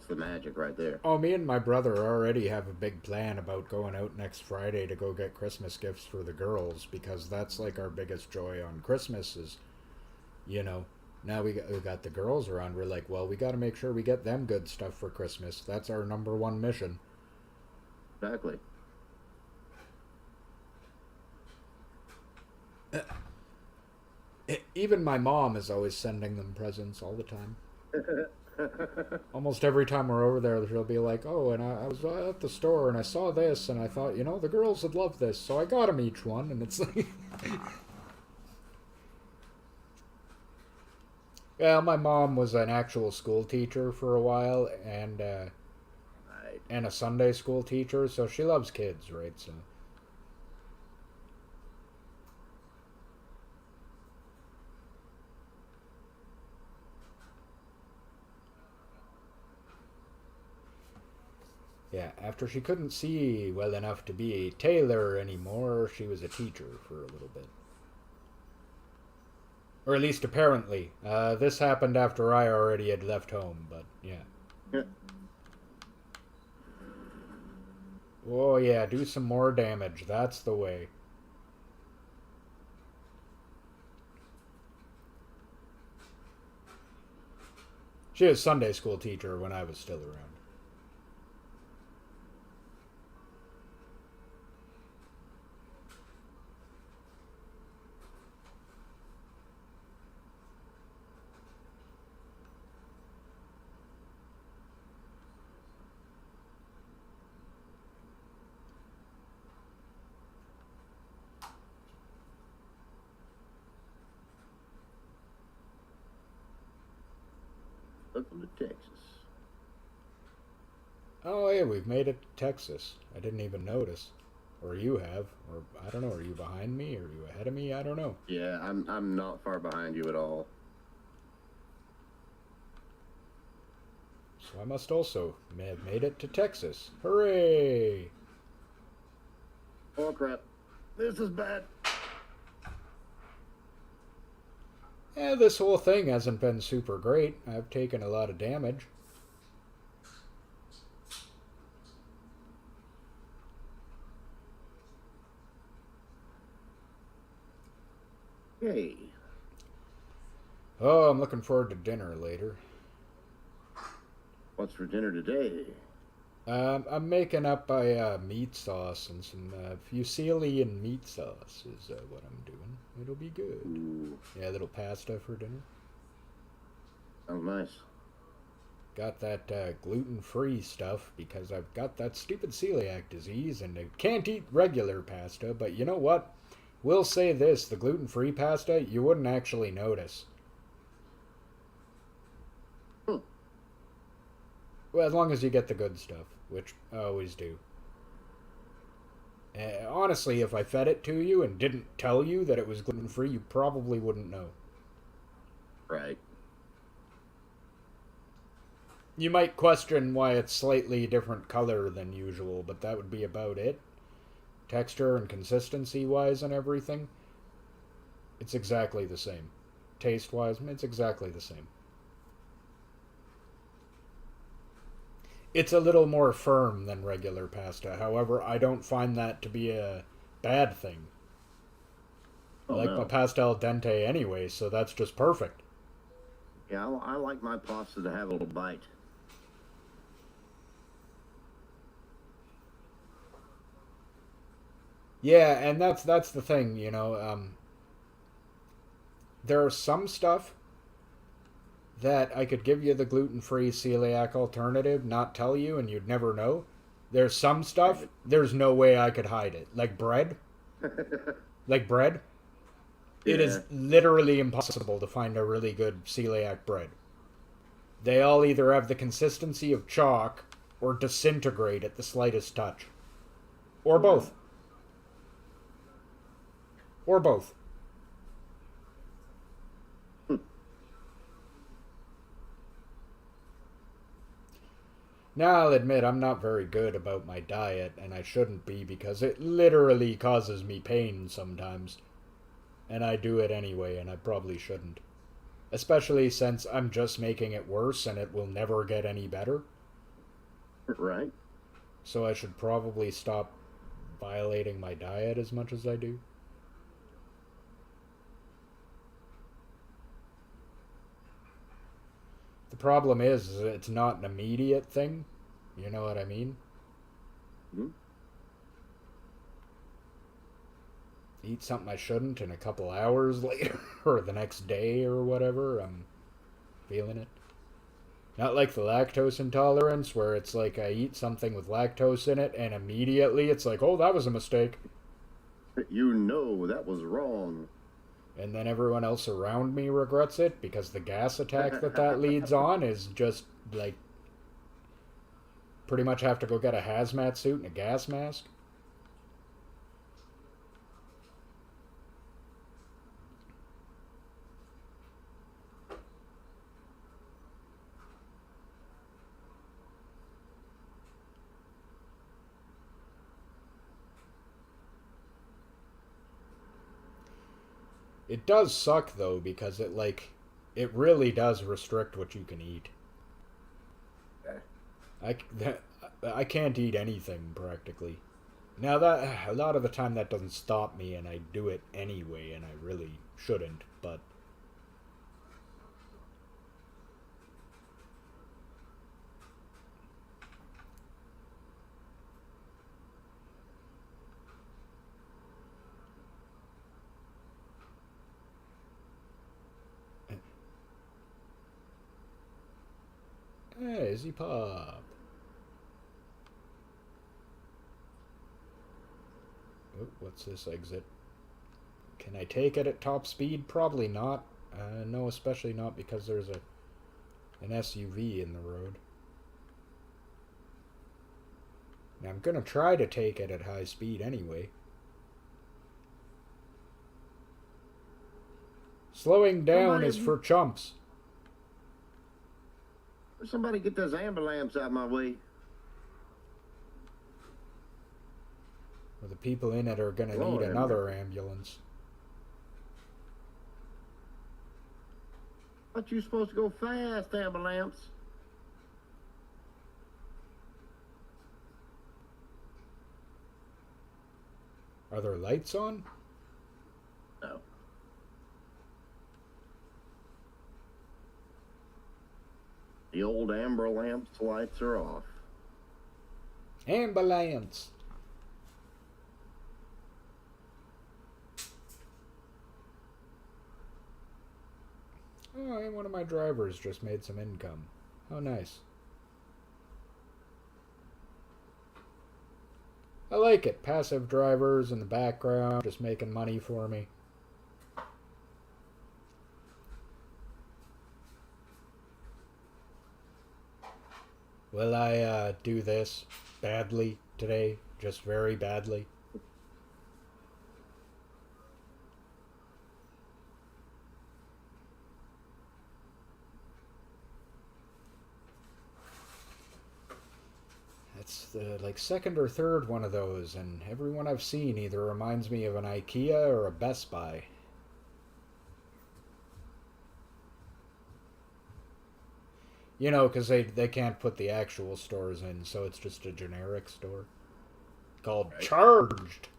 Speaker 2: the magic right there.
Speaker 1: Oh, me and my brother already have a big plan about going out next Friday to go get Christmas gifts for the girls, because that's like our biggest joy on Christmas is, now we got the girls around. We're like, well, we got to make sure we get them good stuff for Christmas. That's our number one mission.
Speaker 2: Exactly.
Speaker 1: Even my mom is always sending them presents all the time. Almost every time we're over there, she'll be like, "Oh, and I was at the store and I saw this and I thought, the girls would love this, so I got them each one." And it's like, well, my mom was an actual school teacher for a while and a Sunday school teacher, so she loves kids, right? So. Yeah, after she couldn't see well enough to be a tailor anymore, she was a teacher for a little bit. Or at least apparently. This happened after I already had left home, but yeah. Oh yeah, do some more damage. That's the way. She was a Sunday school teacher when I was still around.
Speaker 2: Welcome to Texas.
Speaker 1: Oh yeah, we've made it to Texas. I didn't even notice. Or you have. Or I don't know, are you behind me? Or are you ahead of me? I don't know.
Speaker 2: Yeah, I'm not far behind you at all.
Speaker 1: So I must also have made it to Texas. Hooray!
Speaker 2: Oh crap. This is bad.
Speaker 1: Yeah, this whole thing hasn't been super great. I've taken a lot of damage.
Speaker 2: Hey.
Speaker 1: Oh, I'm looking forward to dinner later.
Speaker 2: What's for dinner today?
Speaker 1: I'm making up a meat sauce and some fusilli and meat sauce is what I'm doing. It'll be good.
Speaker 2: Ooh,
Speaker 1: Yeah, a little pasta for dinner.
Speaker 2: sounds nice.
Speaker 1: Got that gluten-free stuff because I've got that stupid celiac disease and I can't eat regular pasta, but you know what? We'll say this, the gluten-free pasta, you wouldn't actually notice. Well, as long as you get the good stuff, which I always do. Honestly, if I fed it to you and didn't tell you that it was gluten-free, you probably wouldn't know.
Speaker 2: Right.
Speaker 1: You might question why it's slightly different color than usual, but that would be about it. Texture and consistency-wise and everything, it's exactly the same. Taste-wise, it's exactly the same. It's a little more firm than regular pasta. However, I don't find that to be a bad thing. I like my pasta al dente anyway, so that's just perfect.
Speaker 2: Yeah, I like my pasta to have a little bite.
Speaker 1: Yeah, and that's the thing, there's some stuff that I could give you the gluten-free celiac alternative, not tell you, and you'd never know. There's some stuff, there's no way I could hide it. Like bread. Like bread. It is literally impossible to find a really good celiac bread. They all either have the consistency of chalk or disintegrate at the slightest touch. Or both. Or both. Now, I'll admit I'm not very good about my diet, and I shouldn't be because it literally causes me pain sometimes. And I do it anyway, and I probably shouldn't. Especially since I'm just making it worse and it will never get any better.
Speaker 2: Right.
Speaker 1: So I should probably stop violating my diet as much as I do. The problem is it's not an immediate thing. You know what I mean?
Speaker 2: Mm-hmm.
Speaker 1: eat something I shouldn't, and a couple hours later, or the next day, or whatever, I'm feeling it. Not like the lactose intolerance, where it's like I eat something with lactose in it, and immediately it's like, oh, that was a mistake.
Speaker 2: You know that was wrong.
Speaker 1: And then everyone else around me regrets it, because the gas attack that leads on is just, like, pretty much have to go get a hazmat suit and a gas mask. It does suck, though, because it really does restrict what you can eat. I can't eat anything, practically. Now, that a lot of the time that doesn't stop me, and I do it anyway, and I really shouldn't, but... Hey, Izzy Pop. Oh, what's this exit? Can I take it at top speed? Probably not. No, especially not because there's an SUV in the road. Now, I'm gonna try to take it at high speed anyway. Slowing down is for chumps.
Speaker 2: Somebody get those ambulance out of my way.
Speaker 1: Or the people in it are gonna need another ambulance.
Speaker 2: Thought you supposed to go fast, ambulance.
Speaker 1: Are there lights on?
Speaker 2: No. The old amber lamp's lights are off.
Speaker 1: Ambulance! Oh, and one of my drivers just made some income. How nice. I like it. Passive drivers in the background just making money for me. Will I do this badly today? Just very badly? It's the second or third one of those, and everyone I've seen either reminds me of an IKEA or a Best Buy. You know, because they can't put the actual stores in, so it's just a generic store. Called Charged.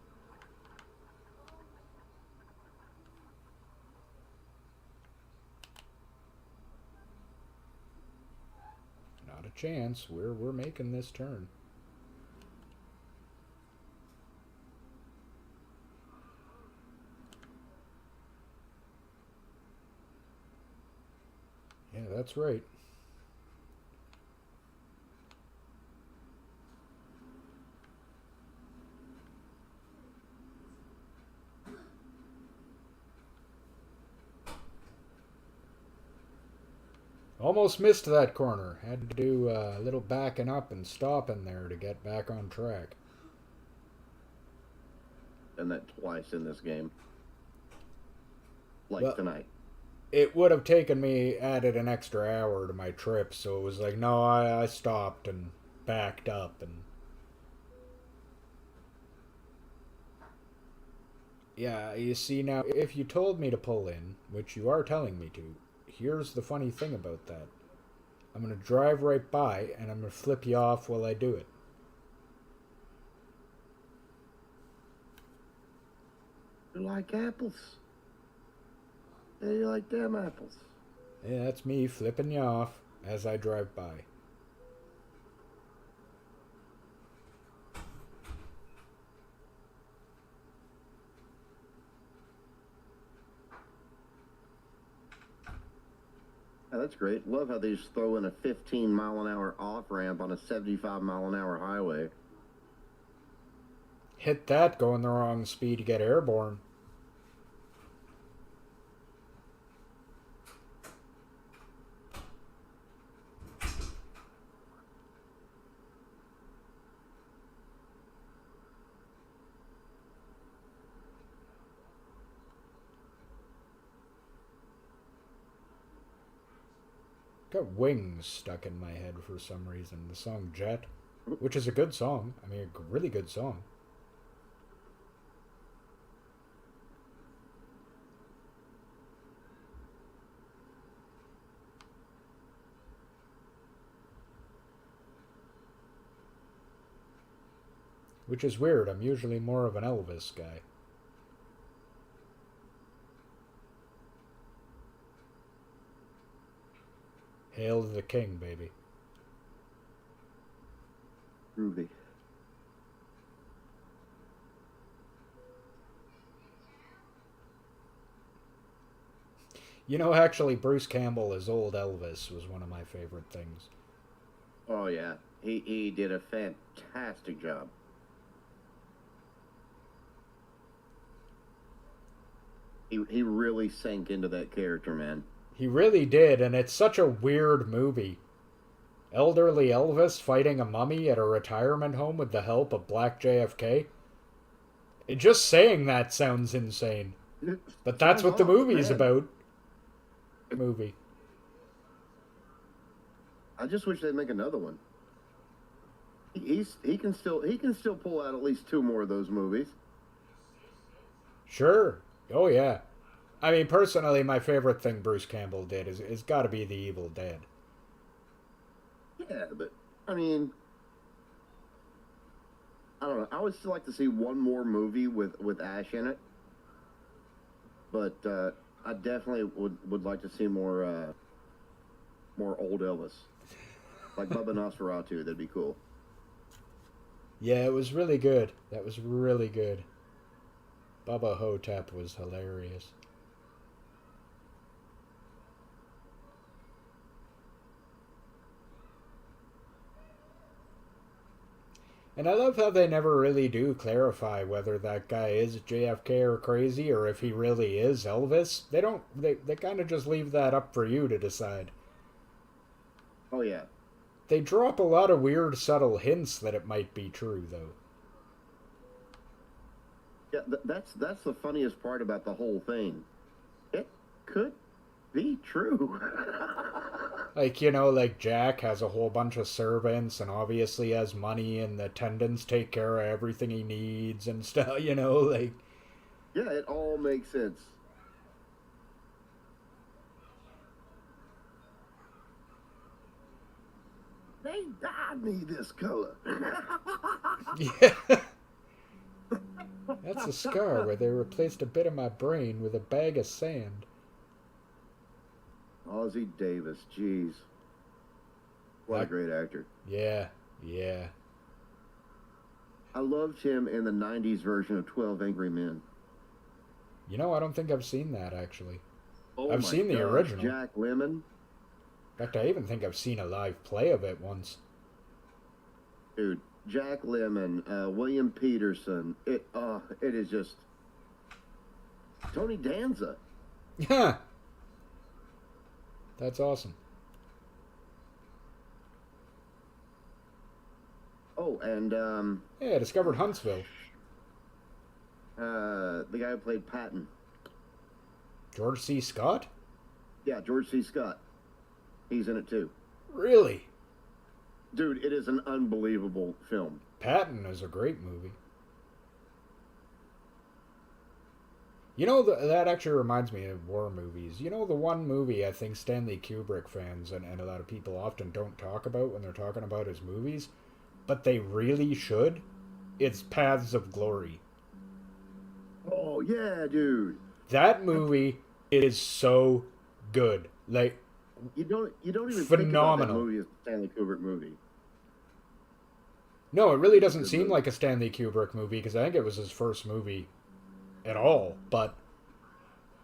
Speaker 1: Not a chance. We're making this turn. Yeah, that's right. Almost missed that corner. Had to do a little backing up and stopping there to get back on track.
Speaker 2: Done that twice in this game. Like tonight.
Speaker 1: It would have taken me, added an extra hour to my trip, so it was like, no, I stopped and backed up and... Yeah, you see now, if you told me to pull in, which you are telling me to, here's the funny thing about that. I'm going to drive right by, and I'm going to flip you off while I do it.
Speaker 2: You like apples? Yeah, you like them apples.
Speaker 1: Yeah, that's me flipping you off as I drive by.
Speaker 2: Yeah, that's great. Love how they just throw in a 15-mile-an-hour off-ramp on a 75-mile-an-hour highway.
Speaker 1: Hit that going the wrong speed, you get airborne. Got Wings stuck in my head for some reason. The song Jet, which is a good song. I mean, a really good song. Which is weird. I'm usually more of an Elvis guy. Hail to the king, baby.
Speaker 2: Groovy.
Speaker 1: You know, actually, Bruce Campbell as old Elvis was one of my favorite things.
Speaker 2: Oh, yeah. He did a fantastic job. He really sank into that character, man.
Speaker 1: He really did, and it's such a weird movie. Elderly Elvis fighting a mummy at a retirement home with the help of Black JFK. Just saying that sounds insane. But that's what the movie is about. Movie.
Speaker 2: I just wish they'd make another one. He can still pull out at least 2 more of those movies.
Speaker 1: Sure. Oh yeah. I mean, personally, my favorite thing Bruce Campbell did is got to be The Evil Dead.
Speaker 2: Yeah, but I mean, I don't know. I would still like to see one more movie with Ash in it, but I definitely would like to see more old Elvis, like Bubba Nosferatu. That'd be cool.
Speaker 1: Yeah, it was really good. That was really good. Bubba Hotep was hilarious. And I love how they never really do clarify whether that guy is JFK or crazy, or if he really is Elvis. They don't. They kind of just leave that up for you to decide.
Speaker 2: Oh yeah.
Speaker 1: They drop a lot of weird, subtle hints that it might be true, though.
Speaker 2: Yeah, that's the funniest part about the whole thing. It could be true.
Speaker 1: Like, you know, like Jack has a whole bunch of servants and obviously has money, and the attendants take care of everything he needs and stuff, you know, like...
Speaker 2: Yeah, it all makes sense. They dyed me this color.
Speaker 1: Yeah. That's a scar where they replaced a bit of my brain with a bag of sand.
Speaker 2: Ozzie Davis, jeez. What a great actor.
Speaker 1: Yeah, yeah.
Speaker 2: I loved him in the 90s version of 12 Angry Men.
Speaker 1: You know, I don't think I've seen that, actually.
Speaker 2: Oh
Speaker 1: I've
Speaker 2: my
Speaker 1: seen the
Speaker 2: gosh,
Speaker 1: original.
Speaker 2: Jack Lemmon.
Speaker 1: In fact, I even think I've seen a live play of it once.
Speaker 2: Dude, Jack Lemmon, William Peterson. It is just... Tony Danza.
Speaker 1: Yeah. That's awesome.
Speaker 2: Oh, and
Speaker 1: Yeah, I discovered Huntsville.
Speaker 2: the guy who played Patton.
Speaker 1: George C. Scott?
Speaker 2: Yeah, George C. Scott. He's in it too.
Speaker 1: Really?
Speaker 2: Dude, it is an unbelievable film.
Speaker 1: Patton is a great movie. You know, that actually reminds me of war movies. You know, the one movie I think Stanley Kubrick fans and a lot of people often don't talk about when they're talking about his movies, but they really should? It's Paths of Glory.
Speaker 2: Oh, yeah, dude.
Speaker 1: That movie is so good. Like,
Speaker 2: You don't even think
Speaker 1: phenomenal.
Speaker 2: about that movie as a Stanley Kubrick movie.
Speaker 1: No, it really doesn't seem like a Stanley Kubrick movie, because I think it was his first movie at all, but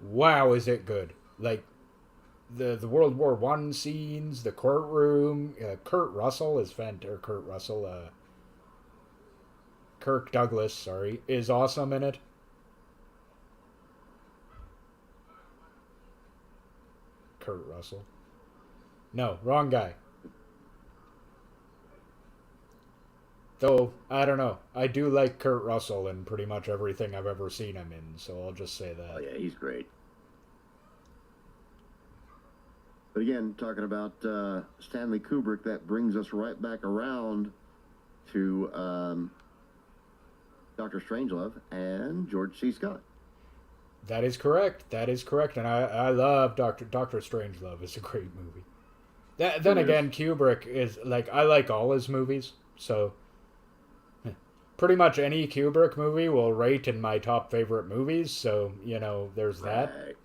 Speaker 1: wow, is it good. Like, the World War One scenes, the courtroom. Kurt Russell is fantastic. Kurt Russell, Kirk Douglas, sorry, is awesome in it. Kurt Russell. No, wrong guy. Though, I don't know. I do like Kurt Russell in pretty much everything I've ever seen him in, so I'll just say that.
Speaker 2: Oh, yeah, he's great. But again, talking about Stanley Kubrick, that brings us right back around to Dr. Strangelove and George C. Scott.
Speaker 1: That is correct. That is correct. And I love Doctor Strangelove. It's a great movie. Then again, Kubrick is like, I like all his movies, so pretty much any Kubrick movie will rate in my top favorite movies, so, you know, there's that.
Speaker 2: Right.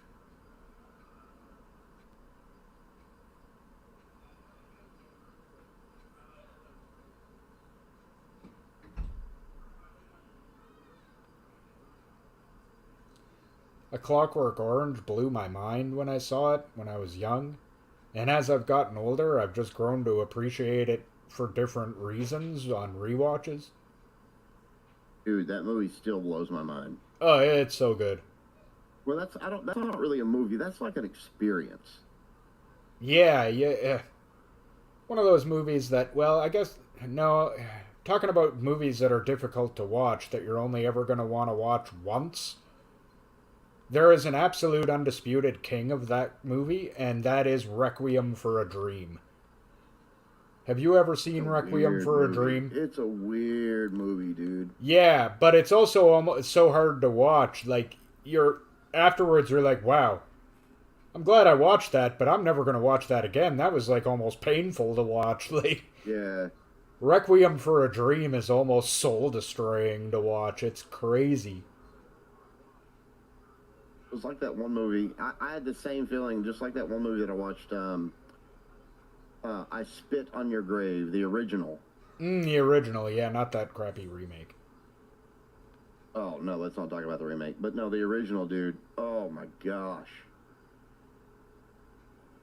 Speaker 1: A Clockwork Orange blew my mind when I saw it when I was young, and as I've gotten older, I've just grown to appreciate it for different reasons on rewatches.
Speaker 2: Dude, that movie still blows my mind.
Speaker 1: Oh, it's so good.
Speaker 2: Well, that's not really a movie. That's like an experience.
Speaker 1: Yeah. One of those movies that, well, I guess, no, talking about movies that are difficult to watch that you're only ever going to want to watch once, there is an absolute undisputed king of that movie, and that is Requiem for a Dream. Have you ever seen Requiem for a Dream?
Speaker 2: It's a weird movie, dude.
Speaker 1: Yeah, but it's also almost so hard to watch. Like, afterwards you're like, wow, I'm glad I watched that, but I'm never going to watch that again. That was like almost painful to watch. Like,
Speaker 2: Yeah.
Speaker 1: Requiem for a Dream is almost soul destroying to watch. It's crazy.
Speaker 2: It was like that one movie. I had the same feeling, just like that one movie that I watched, I Spit on Your Grave, the original.
Speaker 1: The original, yeah, not that crappy remake.
Speaker 2: Oh, no, let's not talk about the remake. But no, the original, dude. Oh, my gosh.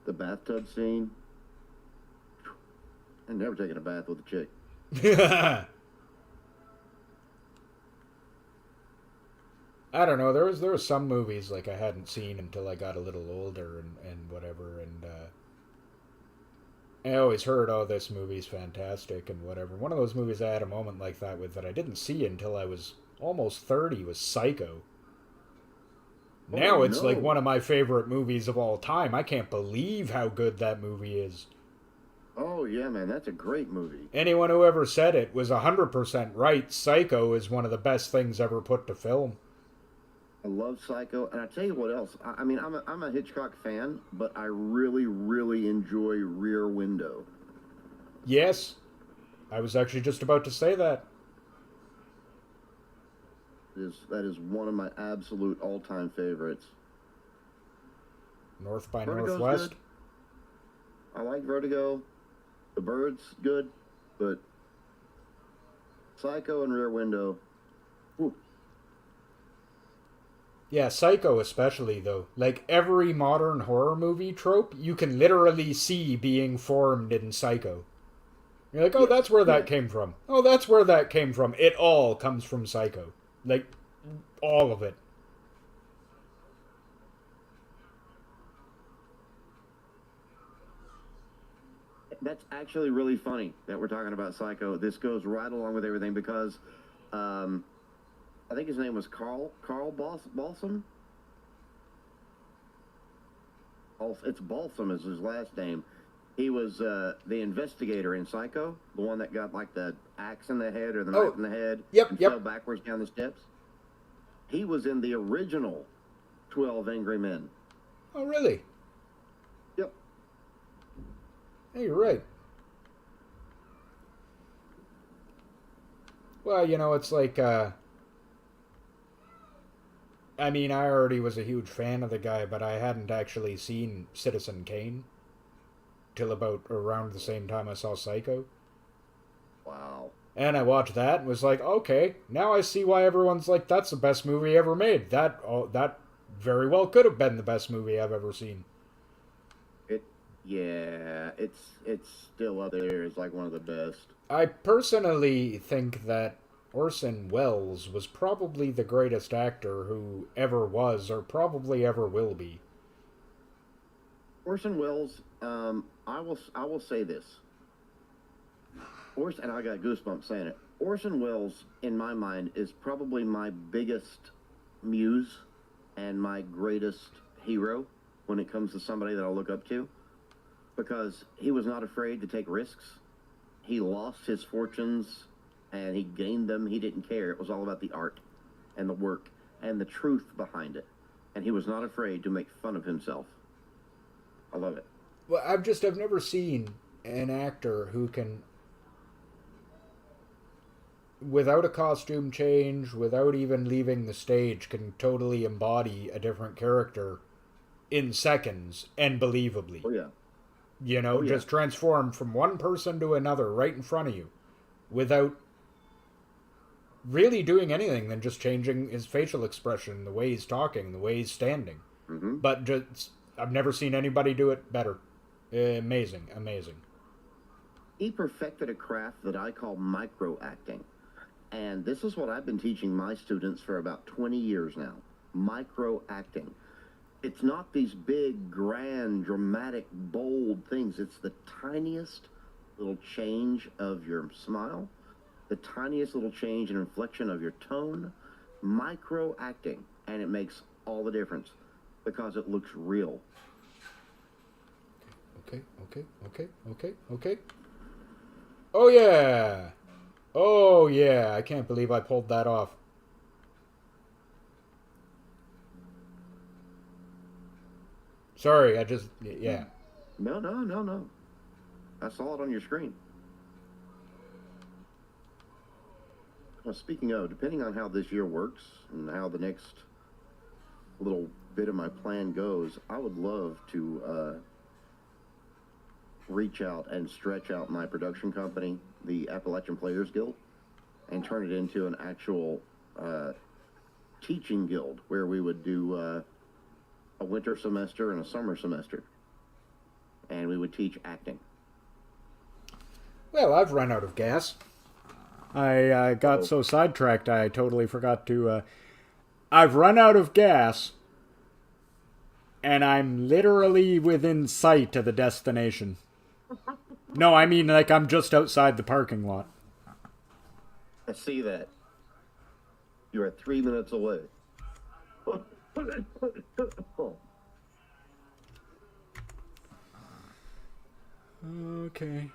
Speaker 2: The bathtub scene. I've never taken a bath with a chick.
Speaker 1: I don't know. There was some movies like I hadn't seen until I got a little older and whatever, and I always heard, oh, this movie's fantastic and whatever. One of those movies I had a moment like that with that I didn't see until I was almost 30 was Psycho. Now it's like one of my favorite movies of all time. I can't believe how good that movie is.
Speaker 2: Oh, yeah, man, that's a great movie.
Speaker 1: Anyone who ever said it was 100% right. Psycho is one of the best things ever put to film.
Speaker 2: I love Psycho, and I tell you what else. I mean, I'm a Hitchcock fan, but I really, really enjoy Rear Window.
Speaker 1: Yes, I was actually just about to say that.
Speaker 2: That is one of my absolute all-time favorites.
Speaker 1: North by
Speaker 2: Vertigo's
Speaker 1: Northwest.
Speaker 2: Good. I like Vertigo. The Bird's good, but Psycho and Rear Window. Whew.
Speaker 1: Yeah, Psycho especially, though. Like, every modern horror movie trope, you can literally see being formed in Psycho. You're like, oh, that's where that came from. Oh, that's where that came from. It all comes from Psycho. Like, all of it.
Speaker 2: That's actually really funny that we're talking about Psycho. This goes right along with everything because I think his name was Carl Balsam. It's Balsam is his last name. He was the investigator in Psycho, the one that got like the axe in the head or the knife in the head.
Speaker 1: Yep.
Speaker 2: Fell backwards down the steps. He was in the original 12 Angry Men.
Speaker 1: Oh, really?
Speaker 2: Yep.
Speaker 1: Hey, you're right. Well, you know, it's like, I mean, I already was a huge fan of the guy, but I hadn't actually seen Citizen Kane till about around the same time I saw Psycho.
Speaker 2: Wow.
Speaker 1: And I watched that and was like, okay, now I see why everyone's like, that's the best movie ever made. That very well could have been the best movie I've ever seen.
Speaker 2: Yeah, it's still up there as like one of the best.
Speaker 1: I personally think that Orson Welles was probably the greatest actor who ever was, or probably ever will be.
Speaker 2: Orson Welles, I will say this. Orson, and I got goosebumps saying it. Orson Welles, in my mind, is probably my biggest muse and my greatest hero when it comes to somebody that I look up to, because he was not afraid to take risks. He lost his fortunes and he gained them. He didn't care. It was all about the art and the work and the truth behind it. And he was not afraid to make fun of himself. I love it.
Speaker 1: Well, I've never seen an actor who can, without a costume change, without even leaving the stage, can totally embody a different character in seconds and believably.
Speaker 2: Oh, yeah.
Speaker 1: You know,
Speaker 2: Oh, yeah.
Speaker 1: just transform from one person to another right in front of you without really doing anything than just changing his facial expression, the way he's talking, the way he's standing.
Speaker 2: Mm-hmm.
Speaker 1: But just, I've never seen anybody do it better. Amazing, amazing.
Speaker 2: He perfected a craft that I call micro acting. And this is what I've been teaching my students for about 20 years now. Micro acting. It's not these big, grand, dramatic, bold things. It's the tiniest little change of your smile, the tiniest little change in inflection of your tone. Micro acting. And it makes all the difference because it looks real.
Speaker 1: Okay. Oh, yeah. Oh, yeah. I can't believe I pulled that off. Sorry, yeah.
Speaker 2: No. I saw it on your screen. Well, speaking of, depending on how this year works and how the next little bit of my plan goes, I would love to reach out and stretch out my production company, the Appalachian Players Guild, and turn it into an actual teaching guild where we would do a winter semester and a summer semester, and we would teach acting.
Speaker 1: Well, I've run out of gas. I got so sidetracked I totally forgot to... I've run out of gas, and I'm literally within sight of the destination. No, I mean, like, I'm just outside the parking lot.
Speaker 2: I see that. You are 3 minutes away.
Speaker 1: Okay.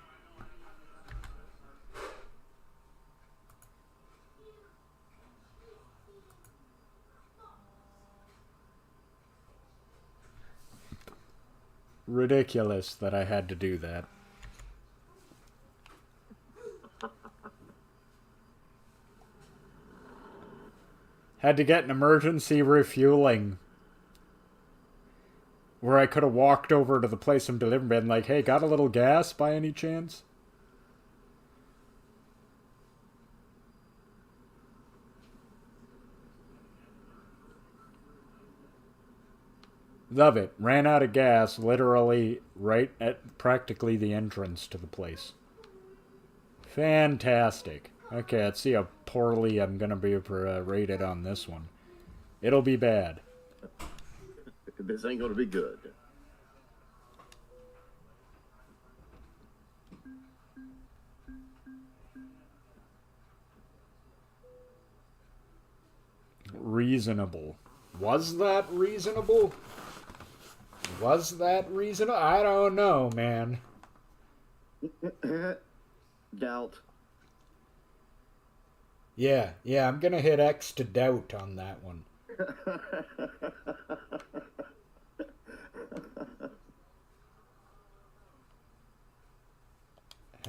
Speaker 1: Ridiculous that I had to do that. Had to get an emergency refueling. Where I could have walked over to the place I'm delivering and been like, hey, got a little gas by any chance? Love it. Ran out of gas literally right at practically the entrance to the place. Fantastic. Okay, let's see how poorly I'm going to be rated on this one. It'll be bad.
Speaker 2: This ain't gonna be good.
Speaker 1: Reasonable. Was that reasonable? Was that reasonable? I don't know, man.
Speaker 2: Doubt.
Speaker 1: Yeah, I'm gonna hit X to doubt on that one.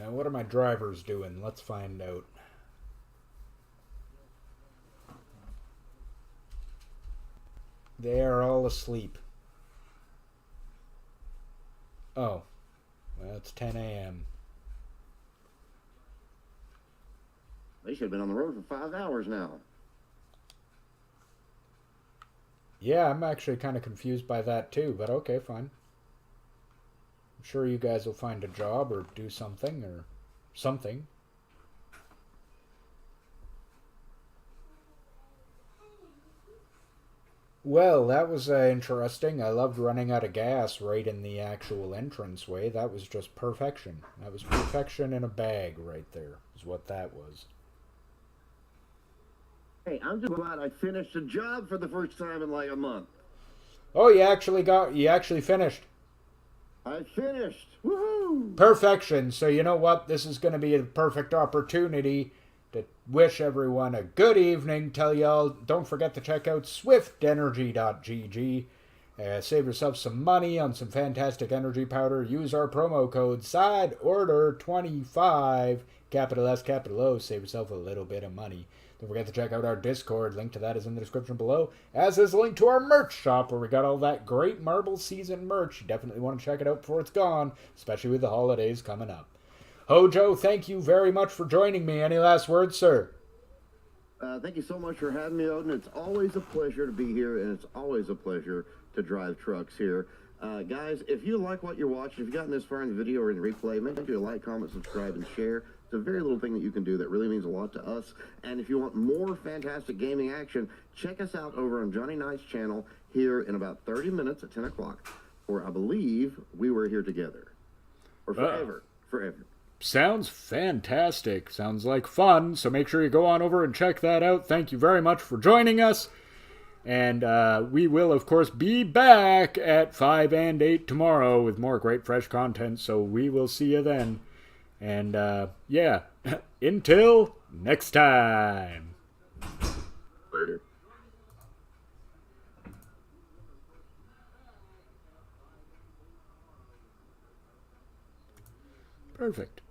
Speaker 1: What are my drivers doing? Let's find out. They are all asleep. Oh, well, it's 10 a.m.
Speaker 2: They should have been on the road for 5 hours now.
Speaker 1: Yeah, I'm actually kind of confused by that too, but okay, fine. I'm sure you guys will find a job or do something or something. Well, that was interesting. I loved running out of gas right in the actual entranceway. That was just perfection. That was perfection in a bag right there, is what that was.
Speaker 2: Hey, I'm just glad I finished a job for the first time in like a month.
Speaker 1: Oh, you actually finished.
Speaker 2: I finished. Woohoo!
Speaker 1: Perfection. So you know what? This is going to be a perfect opportunity to wish everyone a good evening. Tell y'all, don't forget to check out swiftenergy.gg. Save yourself some money on some fantastic energy powder. Use our promo code SIDEORDER25, capital S, capital O. Save yourself a little bit of money. Don't forget to check out our Discord. Link to that is in the description below, as is a link to our merch shop where we got all that great Marble Season merch. You definitely want to check it out before it's gone, especially with the holidays coming up. Hojo, thank you very much for joining me. Any last words, sir?
Speaker 2: Thank you so much for having me, Odin. It's always a pleasure to be here, and it's always a pleasure to drive trucks here. Guys, if you like what you're watching, if you've gotten this far in the video or in the replay, make sure you like, comment, subscribe, and share. It's a very little thing that you can do that really means a lot to us. And if you want more fantastic gaming action, check us out over on Johnny Knight's channel here in about 30 minutes at 10 o'clock, or I believe We Were Here Together. Or forever. Forever.
Speaker 1: Sounds fantastic. Sounds like fun. So make sure you go on over and check that out. Thank you very much for joining us. And we will, of course, be back at 5 and 8 tomorrow with more great fresh content. So we will see you then. And, yeah, until next time.
Speaker 2: Later.
Speaker 1: Perfect.